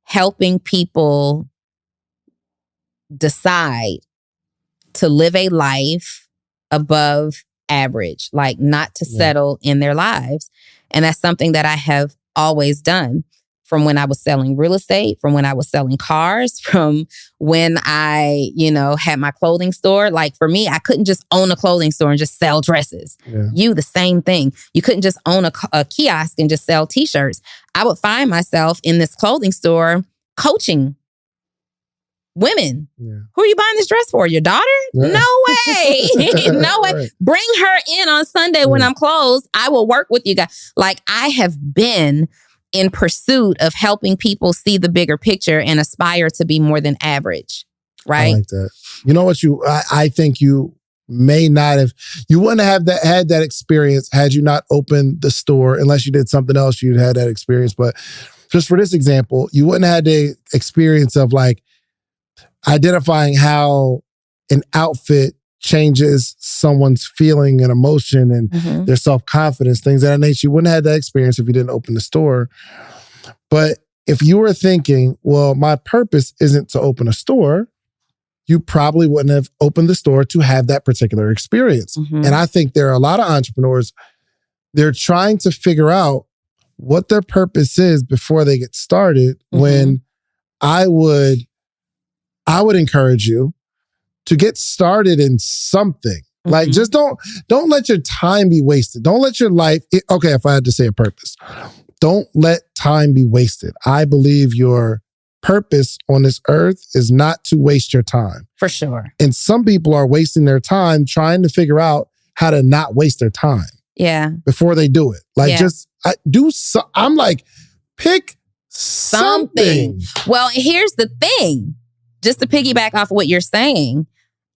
helping people decide to live a life above average, like not to settle in their lives. And that's something that I have always done, from when I was selling real estate, from when I was selling cars, from when I, had my clothing store. Like for me, I couldn't just own a clothing store and just sell dresses. The same thing. You couldn't just own a kiosk and just sell t-shirts. I would find myself in this clothing store coaching women. Who are you buying this dress for? Your daughter? No way. No way. Right. Bring her in on Sunday when I'm closed. I will work with you guys. Like, I have been in pursuit of helping people see the bigger picture and aspire to be more than average. Right? I like that. You know what I think you may not have, you wouldn't have had that experience had you not opened the store, unless you did something else, you'd had that experience. But just for this example, you wouldn't have had the experience of like identifying how an outfit changes someone's feeling and emotion and their self-confidence, things of that nature. You wouldn't have had that experience if you didn't open the store. But if you were thinking, well, my purpose isn't to open a store, you probably wouldn't have opened the store to have that particular experience. And I think there are a lot of entrepreneurs, they're trying to figure out what their purpose is before they get started, when I would encourage you to get started in something. Like, just don't let your time be wasted. Don't let your life, okay, if I had to say a purpose, don't let time be wasted. I believe your purpose on this earth is not to waste your time. For sure. And some people are wasting their time trying to figure out how to not waste their time. Yeah. Before they do it. Like, I'm like, pick something. Well, here's the thing. Just to piggyback off of what you're saying,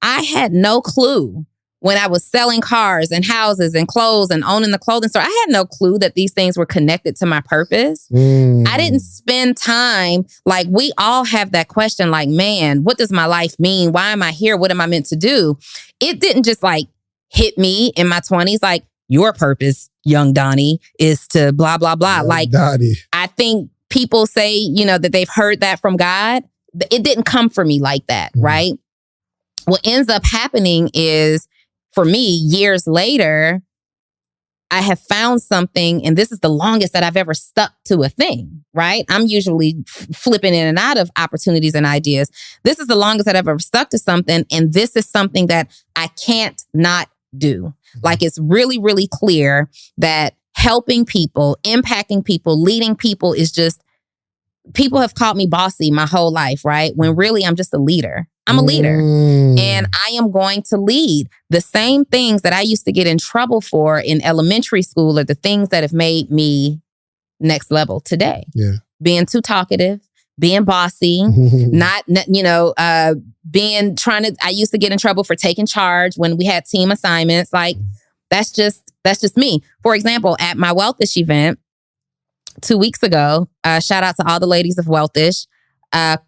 I had no clue when I was selling cars and houses and clothes and owning the clothing store. I had no clue that these things were connected to my purpose. I didn't spend time, like, we all have that question, like, man, what does my life mean? Why am I here? What am I meant to do? It didn't just like hit me in my 20s, like, your purpose, young Donni, is to blah, blah, blah. Young like, Donni. I think people say, that they've heard that from God. It didn't come for me like that, right? What ends up happening is, for me, years later, I have found something, and this is the longest that I've ever stuck to a thing, right? I'm usually flipping in and out of opportunities and ideas. This is the longest that I've ever stuck to something, and this is something that I can't not do. Like, it's really, really clear that helping people, impacting people, leading people is just, people have called me bossy my whole life, right? When really I'm just a leader. I'm a leader. And I am going to lead. The same things that I used to get in trouble for in elementary school are the things that have made me next level today. Yeah. Being too talkative, being bossy, I used to get in trouble for taking charge when we had team assignments. Like, that's just me. For example, at my Wealthish event 2 weeks ago, shout out to all the ladies of Wealthish,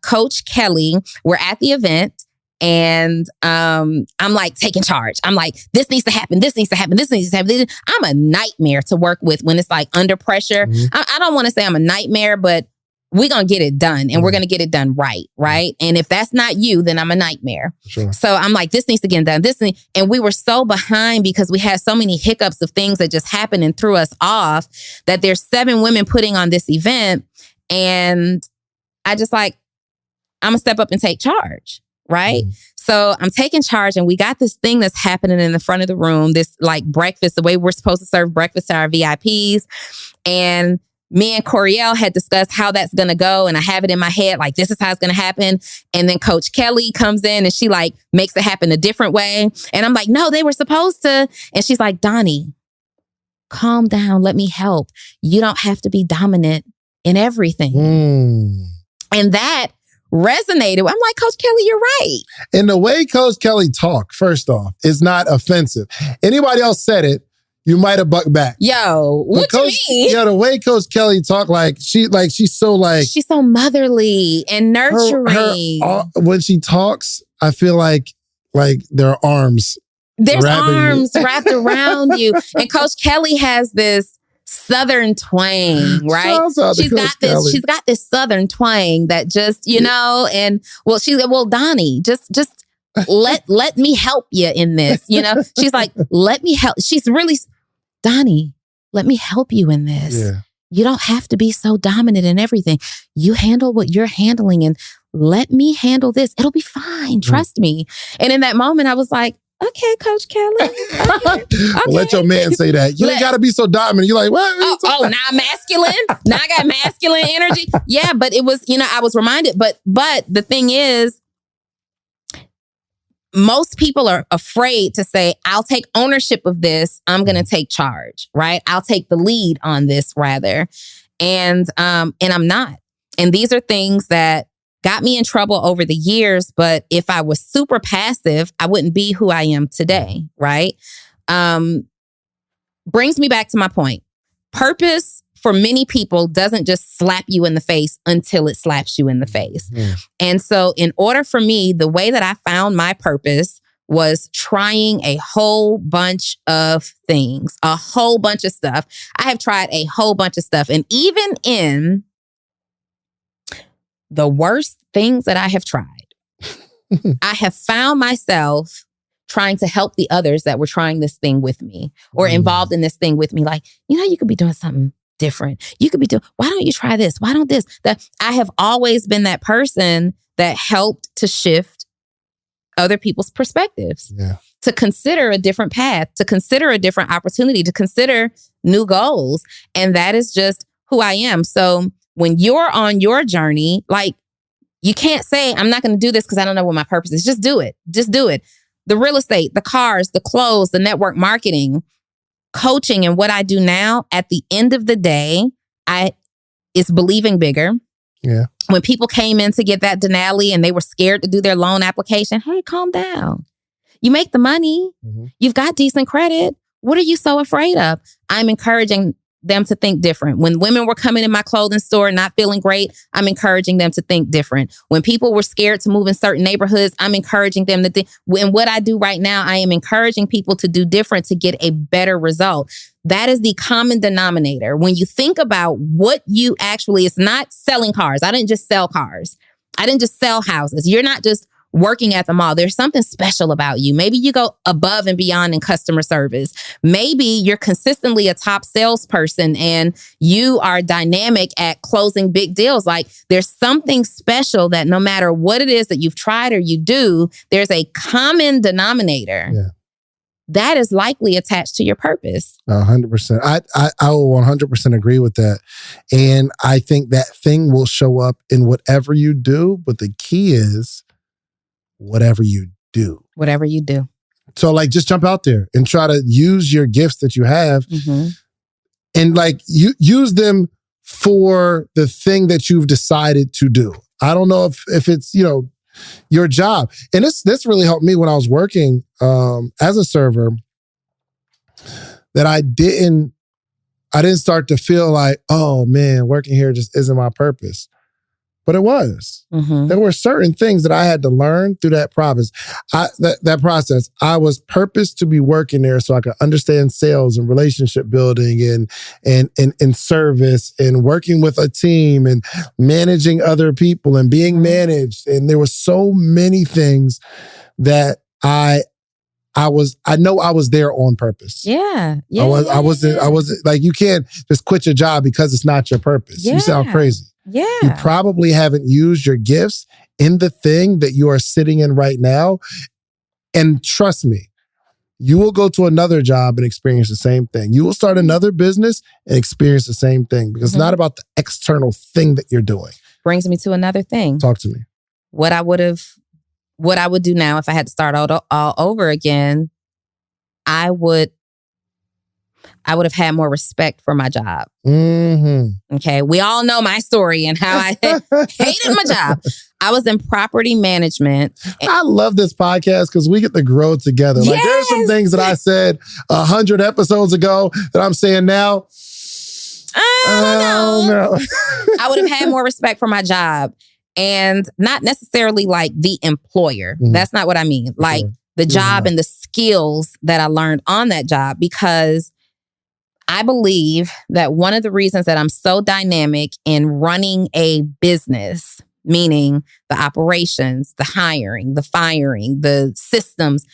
Coach Kelly, we're at the event, and I'm like taking charge. I'm like, this needs to happen. This needs to happen. This needs to happen. I'm a nightmare to work with when it's like under pressure. I don't want to say I'm a nightmare, but we're going to get it done, and we're going to get it done right? And if that's not you, then I'm a nightmare. Sure. So I'm like, this needs to get done. And we were so behind because we had so many hiccups of things that just happened and threw us off, that there's 7 women putting on this event. And I just like, I'm going to step up and take charge, right? So I'm taking charge, and we got this thing that's happening in the front of the room, this like breakfast, the way we're supposed to serve breakfast to our VIPs. And me and Coriel had discussed how that's going to go. And I have it in my head, like, this is how it's going to happen. And then Coach Kelly comes in and she like makes it happen a different way. And I'm like, no, they were supposed to. And she's like, Donni, calm down. Let me help. You don't have to be dominant in everything. And that resonated. I'm like, Coach Kelly, you're right. And the way Coach Kelly talked, first off, is not offensive. Anybody else said it, you might have bucked back. Yo, what you mean? The way Coach Kelly talked, she's so motherly and nurturing. When she talks, I feel like there are arms. There's arms wrapped around you. And Coach Kelly has this Southern twang, right? She's got this Southern twang that just, and Donni, just let me help you in this. She's like, let me help. She's really, Donni, let me help you in this. Yeah. You don't have to be so dominant in everything. You handle what you're handling and let me handle this. It'll be fine. Trust me. And in that moment, I was like, okay, Coach Kelly. Okay. Let your man say that. You ain't got to be so dominant. You're like, what? Now I'm masculine. Now I got masculine energy. Yeah, but it was, I was reminded. But the thing is, most people are afraid to say, I'll take ownership of this. I'm going to take charge, right? I'll take the lead on this rather. And I'm not. And these are things that got me in trouble over the years. But if I was super passive, I wouldn't be who I am today, right? Brings me back to my point. Purpose for many people doesn't just slap you in the face until it slaps you in the face. Yeah. And so in order for me, the way that I found my purpose was trying a whole bunch of things, a whole bunch of stuff. I have tried a whole bunch of stuff. And even in the worst things that I have tried, I have found myself trying to help the others that were trying this thing with me or involved in this thing with me. Like, you could be doing something different. You could be doing, why don't you try this? Why don't this? That I have always been that person that helped to shift other people's perspectives, to consider a different path, to consider a different opportunity, to consider new goals. And that is just who I am. So when you're on your journey, like, you can't say, I'm not going to do this because I don't know what my purpose is. Just do it. Just do it. The real estate, the cars, the clothes, the network marketing, coaching, and what I do now, at the end of the day, it's believing bigger. Yeah. When people came in to get that Denali and they were scared to do their loan application, hey, calm down. You make the money. Mm-hmm. You've got decent credit. What are you so afraid of? I'm encouraging them to think different. When women were coming in my clothing store not feeling great, I'm encouraging them to think different. When people were scared to move in certain neighborhoods, I'm encouraging them to think. And what I do right now, I am encouraging people to do different to get a better result. That is the common denominator. When you think about what you actually, it's not selling cars. I didn't just sell cars. I didn't just sell houses. You're not just working at the mall. There's something special about you. Maybe you go above and beyond in customer service. Maybe you're consistently a top salesperson and you are dynamic at closing big deals. Like, there's something special that no matter what it is that you've tried or you do, there's a common denominator that is likely attached to your purpose. 100%. I will 100% agree with that. And I think that thing will show up in whatever you do. But the key is, whatever you do. Whatever you do. So just jump out there and try to use your gifts that you have and you use them for the thing that you've decided to do. I don't know if it's, your job. And this really helped me when I was working as a server, that I didn't start to feel like, oh man, working here just isn't my purpose. But it was. Mm-hmm. There were certain things that I had to learn through that process. That process. I was purposed to be working there so I could understand sales and relationship building and service and working with a team and managing other people and being managed. And there were so many things that I know I was there on purpose. Yeah. I wasn't like, you can't just quit your job because it's not your purpose. Yeah. You sound crazy. Yeah. You probably haven't used your gifts in the thing that you are sitting in right now. And trust me, you will go to another job and experience the same thing. You will start another business and experience the same thing, because it's not about the external thing that you're doing. Brings me to another thing. Talk to me. What I would do now if I had to start all over again, I would have had more respect for my job. Mm-hmm. Okay. We all know my story and how I hated my job. I was in property management. I love this podcast because we get to grow together. Like there's some things that I said 100 episodes ago that I'm saying now. I don't know. I would have had more respect for my job, and not necessarily like the employer. That's not what I mean. Like the job and the skills that I learned on that job, because I believe that one of the reasons that I'm so dynamic in running a business, meaning the operations, the hiring, the firing, the systems,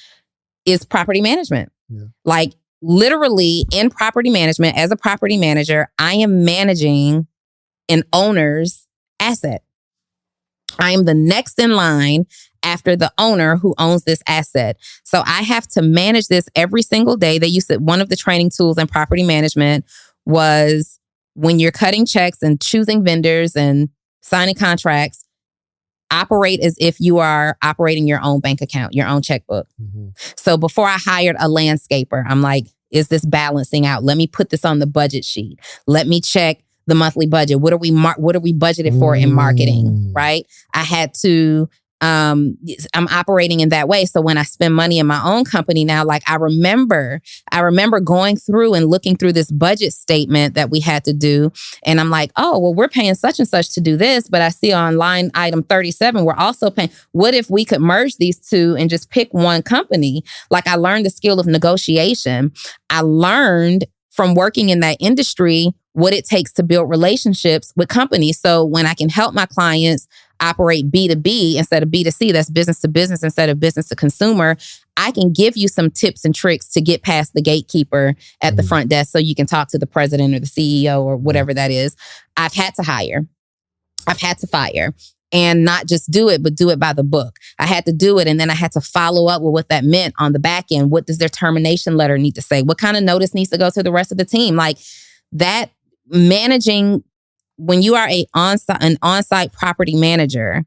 is property management. Yeah. Like literally in property management, as a property manager, I am managing an owner's asset. I am the next in line after the owner who owns this asset. So I have to manage this every single day. They used to, one of the training tools in property management was when you're cutting checks and choosing vendors and signing contracts, operate as if you are operating your own bank account, your own checkbook. So before I hired a landscaper, I'm like, is this balancing out? Let me put this on the budget sheet. Let me check the monthly budget. What are we budgeted for in marketing, right? I had to, I'm operating in that way. So when I spend money in my own company now, like I remember going through and looking through this budget statement that we had to do. And I'm like, oh, well, we're paying such and such to do this, but I see on line item 37, we're also paying. What if we could merge these two and just pick one company? Like I learned the skill of negotiation. I learned from working in that industry what it takes to build relationships with companies. So when I can help my clients operate B2B instead of B2C, that's business to business instead of business to consumer, I can give you some tips and tricks to get past the gatekeeper at the front desk so you can talk to the president or the CEO or whatever that is. I've had to hire. I've had to fire. And not just do it, but do it by the book. I had to do it, and then I had to follow up with what that meant on the back end. What does their termination letter need to say? What kind of notice needs to go to the rest of the team? Like that managing, when you are an on-site property manager,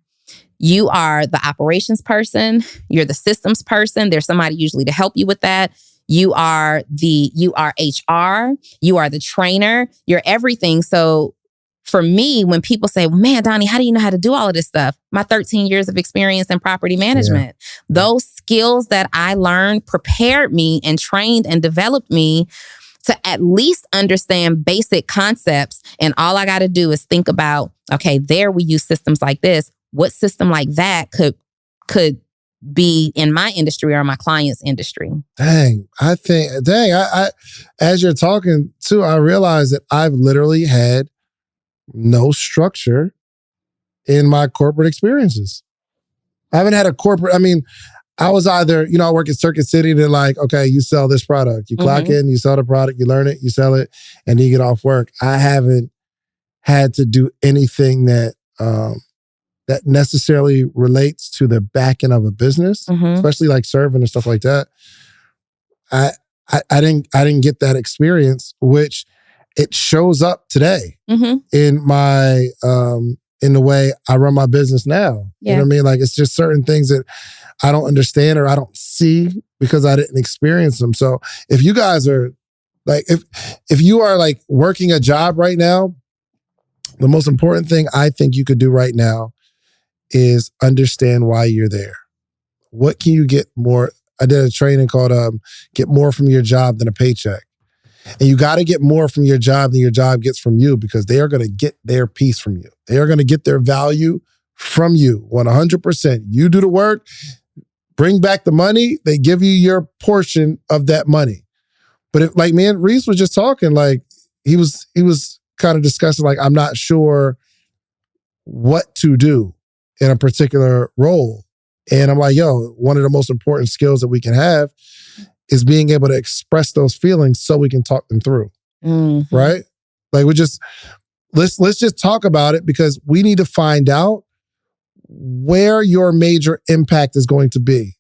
you are the operations person, you're the systems person. There's somebody usually to help you with that. You are HR, you are the trainer, you're everything. So for me, when people say, well, man, Donni, how do you know how to do all of this stuff? My 13 years of experience in property management. Yeah. Those skills that I learned prepared me and trained and developed me to at least understand basic concepts. And all I got to do is think about, okay, there we use systems like this. What system like that could be in my industry or my client's industry? I as you're talking too, I realize that I've literally had no structure in my corporate experiences. I haven't had a corporate, I was either, I work at Circuit City, they're like, okay, you sell this product. You clock in, you sell the product, you learn it, you sell it, and then you get off work. I haven't had to do anything that that necessarily relates to the back end of a business, especially like serving and stuff like that. I didn't get that experience, which it shows up today in my in the way I run my business now. Yeah. You know what I mean? Like it's just certain things that I don't understand or I don't see because I didn't experience them. So if you guys are like, if you are like working a job right now, the most important thing I think you could do right now is understand why you're there. What can you get more? I did a training called Get More From Your Job Than a Paycheck. And you got to get more from your job than your job gets from you, because they are going to get their piece from you. They are going to get their value from you 100%. You do the work, bring back the money, they give you your portion of that money. But if, like me and Reese was just talking, like he was kind of discussing, like, I'm not sure what to do in a particular role. And I'm like, yo, one of the most important skills that we can have is being able to express those feelings so we can talk them through. Right? Like let's just talk about it, because we need to find out where your major impact is going to be.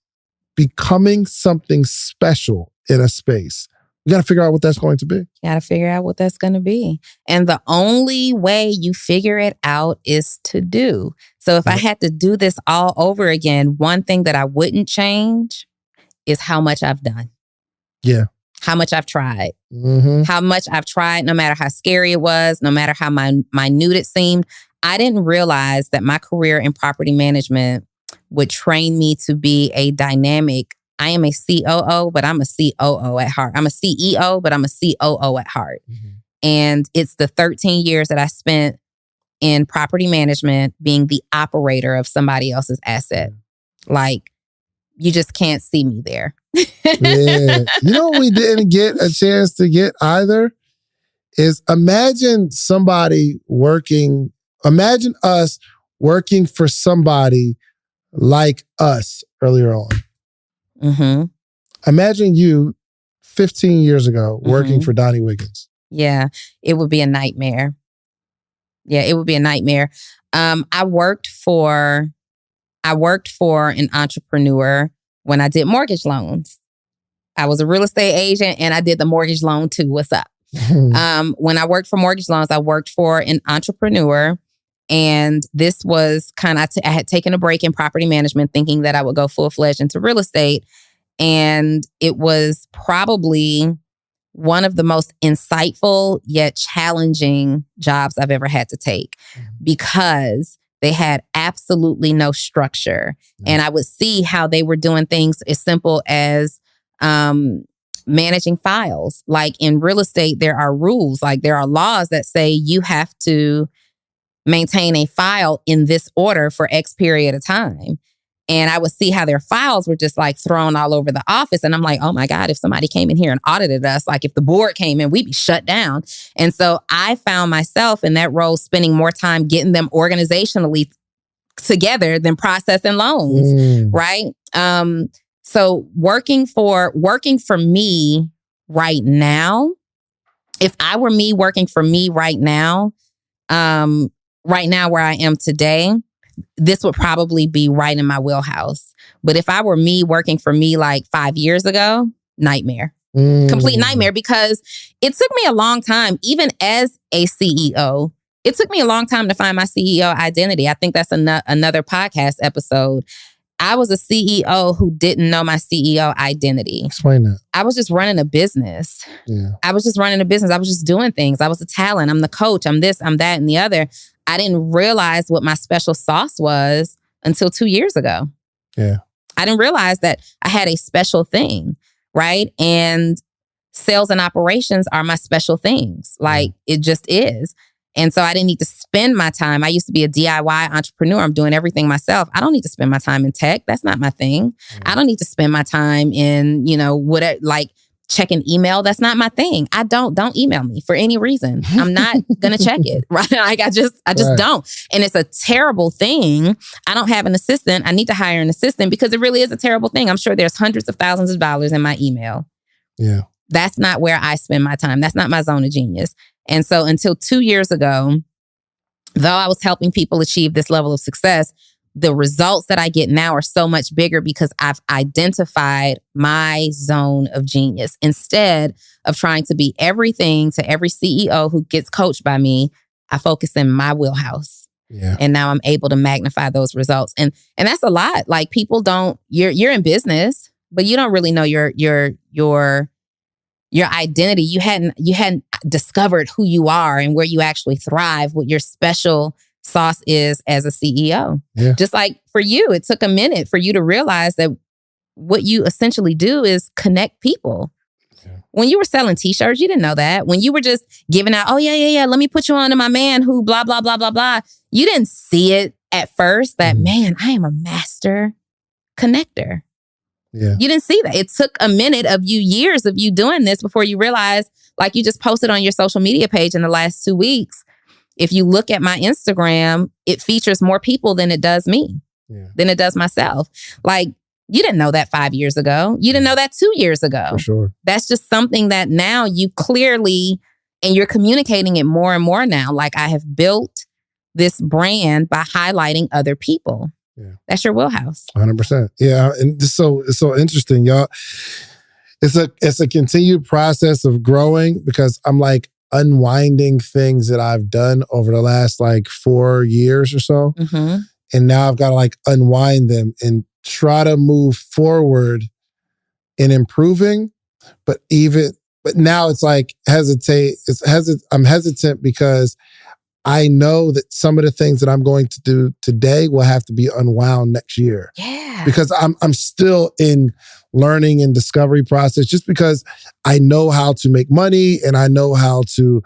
Becoming something special in a space. You got to figure out what that's going to be. Got to figure out what that's going to be. And the only way you figure it out is to do. So if I had to do this all over again, one thing that I wouldn't change is how much I've done. Yeah. How much I've tried. How much I've tried, no matter how scary it was, no matter how minute it seemed. I didn't realize that my career in property management would train me to be a dynamic. I am a COO, but I'm a COO at heart. I'm a CEO, but I'm a COO at heart. Mm-hmm. And it's the 13 years that I spent in property management being the operator of somebody else's asset. Like, you just can't see me there. Yeah. You know what we didn't get a chance to get either? Is imagine us working for somebody like us earlier on. Mm-hmm. Imagine you 15 years ago working for Donni Wiggins. Yeah, it would be a nightmare. Yeah, it would be a nightmare. I worked for an entrepreneur when I did mortgage loans. I was a real estate agent and I did the mortgage loan too. What's up? When I worked for mortgage loans, I worked for an entrepreneur. And this was kind of, I had taken a break in property management thinking that I would go full-fledged into real estate. And it was probably one of the most insightful yet challenging jobs I've ever had to take because they had absolutely no structure. And I would see how they were doing things as simple as managing files. Like in real estate, there are rules, like there are laws that say you have to maintain a file in this order for X period of time. And I would see how their files were just like thrown all over the office. And I'm like, oh my God, if somebody came in here and audited us, like if the board came in, we'd be shut down. And so I found myself in that role spending more time getting them organizationally together than processing loans, right? So working for me right now, if I were me working for me right now where I am today, this would probably be right in my wheelhouse. But if I were me working for me like 5 years ago, nightmare. Complete nightmare, because it took me a long time, even as a CEO, it took me a long time to find my CEO identity. I think that's another podcast episode. I was a CEO who didn't know my CEO identity. Explain that. I was just running a business. Yeah. I was just doing things. I was a talent. I'm the coach. I'm this, I'm that, and the other. I didn't realize what my special sauce was until 2 years ago. Yeah. I didn't realize that I had a special thing, right? And sales and operations are my special things. Like, it just is. And so I didn't need to spend my time. I used to be a DIY entrepreneur. I'm doing everything myself. I don't need to spend my time in tech. That's not my thing. I don't need to spend my time in, whatever, like checking email. That's not my thing. Don't email me for any reason. I'm not going to check it. Right. Like I just don't. And it's a terrible thing. I don't have an assistant. I need to hire an assistant because it really is a terrible thing. I'm sure there's hundreds of thousands of dollars in my email. Yeah. That's not where I spend my time. That's not my zone of genius. And so until 2 years ago, though I was helping people achieve this level of success, the results that I get now are so much bigger because I've identified my zone of genius. Instead of trying to be everything to every CEO who gets coached by me, I focus in my wheelhouse. Yeah. And now I'm able to magnify those results. And that's a lot. Like people don't, you're in business, but you don't really know your identity. You hadn't discovered who you are and where you actually thrive, what your special sauce is as a CEO. Yeah. Just like for you, it took a minute for you to realize that what you essentially do is connect people. Yeah. When you were selling t-shirts, you didn't know that. When you were just giving out, oh yeah, let me put you on to my man who blah, blah, blah, blah, blah. You didn't see it at first that, man, I am a master connector. Yeah. You didn't see that. It took a minute of you, years of you doing this before you realized, like you just posted on your social media page in the last 2 weeks. If you look at my Instagram, it features more people than it does me, than it does myself. Like, you didn't know that 5 years ago. You didn't know that 2 years ago. For sure. That's just something that now you clearly, and you're communicating it more and more now. Like, I have built this brand by highlighting other people. Yeah. That's your wheelhouse. 100%. Yeah. And it's so interesting, y'all. It's a continued process of growing because I'm like unwinding things that I've done over the last like 4 years or so. Mm-hmm. And now I've got to like unwind them and try to move forward in improving. But now it's like I'm hesitant because I know that some of the things that I'm going to do today will have to be unwound next year. Yeah. Because I'm still in learning and discovery process, just because I know how to make money and I know how to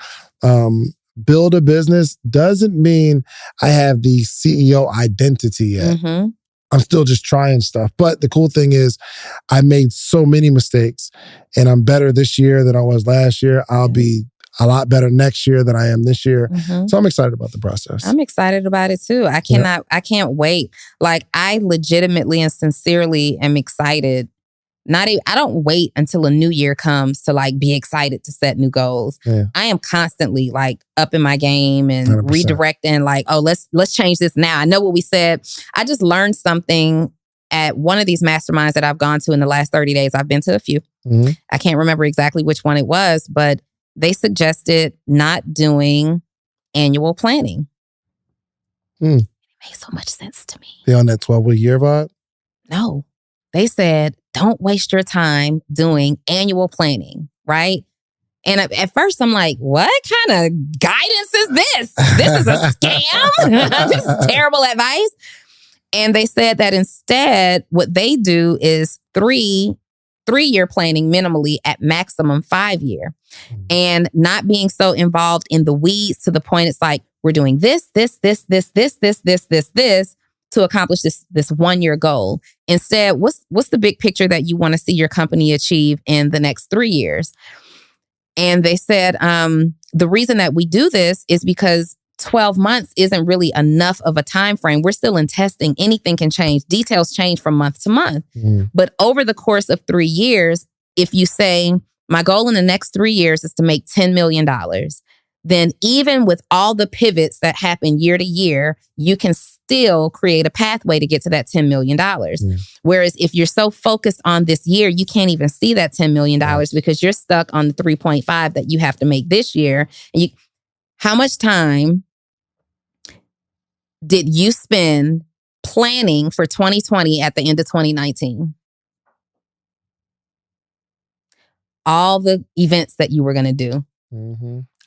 build a business doesn't mean I have the CEO identity yet. Mm-hmm. I'm still just trying stuff. But the cool thing is I made so many mistakes and I'm better this year than I was last year. I'll be a lot better next year than I am this year. Mm-hmm. So I'm excited about the process. I'm excited about it too. I can't wait. Like, I legitimately and sincerely am excited. I don't wait until a new year comes to like be excited to set new goals. Yeah. I am constantly like up in my game and 100%. redirecting, like, oh, let's change this now. I know what we said. I just learned something at one of these masterminds that I've gone to in the last 30 days. I've been to a few. Mm-hmm. I can't remember exactly which one it was, but they suggested not doing annual planning. It made so much sense to me. They on that 12-week year vibe? No. They said, don't waste your time doing annual planning, right? And at first I'm like, what kind of guidance is this? This is a scam? This is terrible advice. And they said that instead, what they do is three-year planning minimally, at maximum 5-year. And not being so involved in the weeds to the point it's like, we're doing this to accomplish this 1-year goal. Instead, what's the big picture that you want to see your company achieve in the next 3 years? And they said the reason that we do this is because 12 months isn't really enough of a time frame. We're still in testing. Anything can change. Details change from month to month. But over the course of 3 years, if you say, my goal in the next 3 years is to make $10 million, then even with all the pivots that happen year to year, you can still create a pathway to get to that $10 million. Whereas if you're so focused on this year, you can't even see that $10 million because you're stuck on the 3.5 that you have to make this year. And how much time did you spend planning for 2020 at the end of 2019? All the events that you were going to do.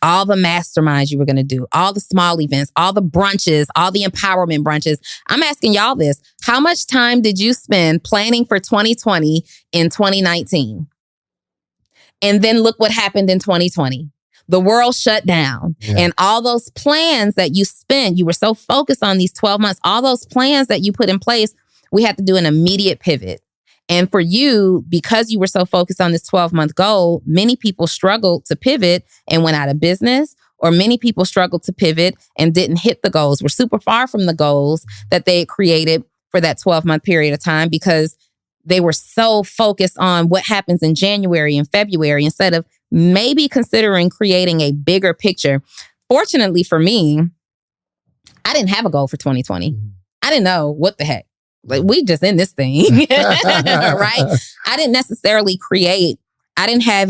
All the masterminds you were going to do, all the small events, all the brunches, all the empowerment brunches. I'm asking y'all this. How much time did you spend planning for 2020 in 2019? And then look what happened in 2020. The world shut down. And all those plans that you spent, you were so focused on these 12 months, all those plans that you put in place, we had to do an immediate pivot. And for you, because you were so focused on this 12-month goal, many people struggled to pivot and went out of business, or many people struggled to pivot and didn't hit the goals. We're super far from the goals that they had created for that 12-month period of time because they were so focused on what happens in January and February instead of maybe considering creating a bigger picture. Fortunately for me, I didn't have a goal for 2020. I didn't know what the heck. Like, we just in this thing, right? I didn't necessarily create. I didn't have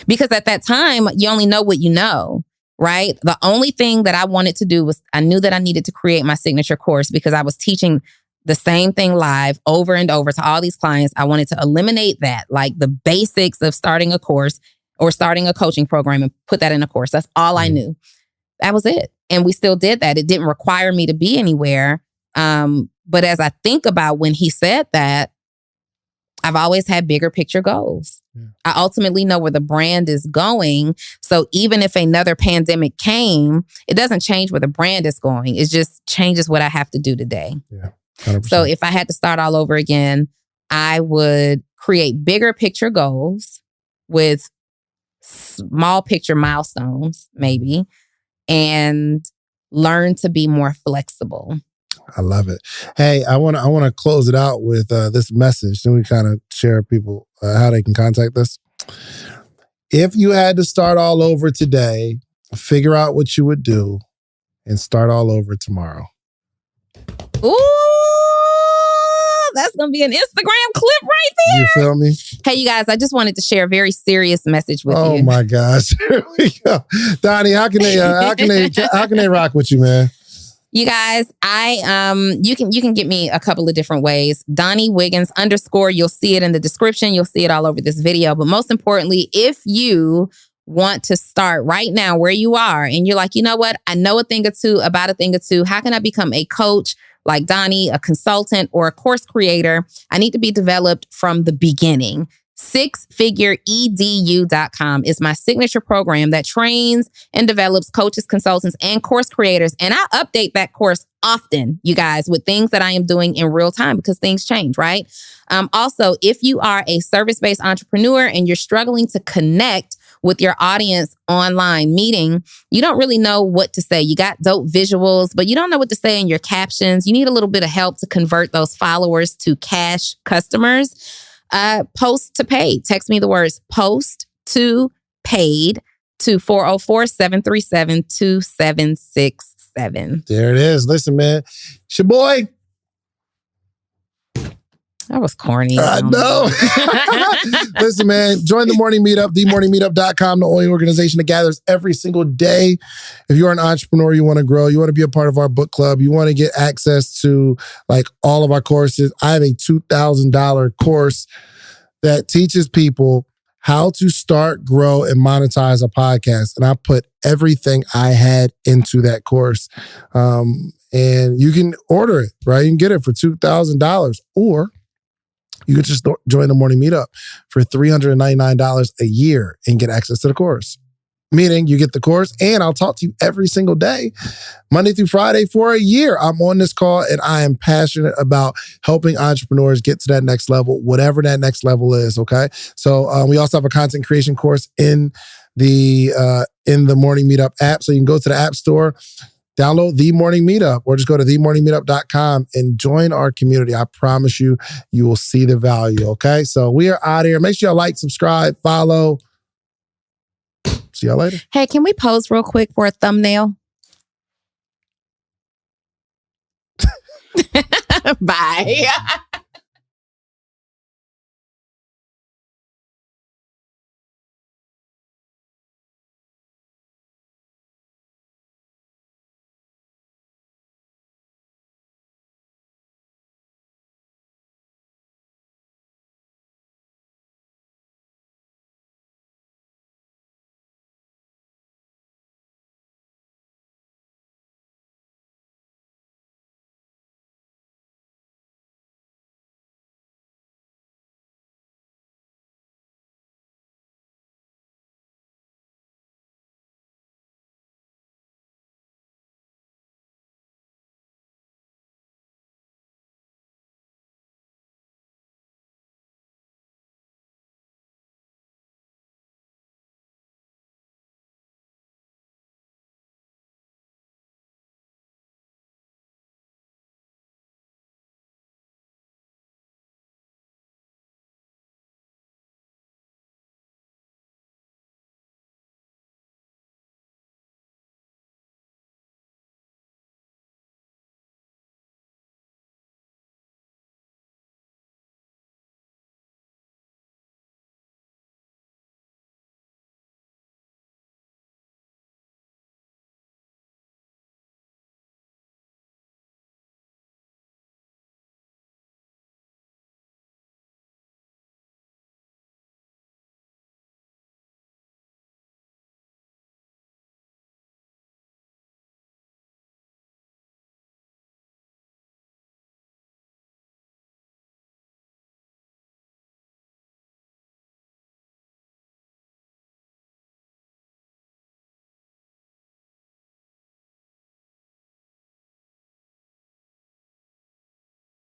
because at that time, you only know what you know, right? The only thing that I wanted to do was I knew that I needed to create my signature course because I was teaching the same thing live over and over to all these clients. I wanted to eliminate that, like the basics of starting a course or starting a coaching program and put that in a course. That's all I knew. That was it. And we still did that. It didn't require me to be anywhere. But as I think about when he said that, I've always had bigger picture goals. I ultimately know where the brand is going. So even if another pandemic came, it doesn't change where the brand is going. It just changes what I have to do today. 100%. So if I had to start all over again, I would create bigger picture goals with small picture milestones, maybe, and learn to be more flexible. I love it. Hey, I want to close it out with this message. Then we kind of share people how they can contact us. If you had to start all over today, figure out what you would do and start all over tomorrow. Ooh, that's going to be an Instagram clip right there. You feel me? Hey, you guys, I just wanted to share a very serious message with you. Oh my gosh. Here we go. Donni, how can they rock with you, man? You guys, you can get me a couple of different ways. Donni Wiggins _ you'll see it in the description. You'll see it all over this video. But most importantly, if you want to start right now where you are and you're like, you know what? I know a thing or two about a thing or two. How can I become a coach like Donni, a consultant, or a course creator? I need to be developed from the beginning. SixFigureEDU.com is my signature program that trains and develops coaches, consultants, and course creators. And I update that course often, you guys, with things that I am doing in real time because things change, right? Also, if you are a service-based entrepreneur and you're struggling to connect with your audience online, meeting, you don't really know what to say. You got dope visuals, but you don't know what to say in your captions. You need a little bit of help to convert those followers to cash customers. Post to paid. Text me the words post to paid to 404-737-2767. There it is. Listen, man. It's your boy. That was corny. I know. Listen, man, join the morning meetup, themorningmeetup.com, the only organization that gathers every single day. If you're an entrepreneur, you want to grow, you want to be a part of our book club, you want to get access to like all of our courses. I have a $2,000 course that teaches people how to start, grow, and monetize a podcast. And I put everything I had into that course. And you can order it, right? You can get it for $2,000, or you could just join the morning meetup for $399 a year and get access to the course. Meaning you get the course and I'll talk to you every single day, Monday through Friday for a year. I'm on this call and I am passionate about helping entrepreneurs get to that next level, whatever that next level is, okay? So we also have a content creation course in the Morning Meetup app. So you can go to the App Store, download The Morning Meetup, or just go to themorningmeetup.com and join our community. I promise you, you will see the value, okay? So we are out here. Make sure y'all like, subscribe, follow. See y'all later. Hey, can we pose real quick for a thumbnail? Bye.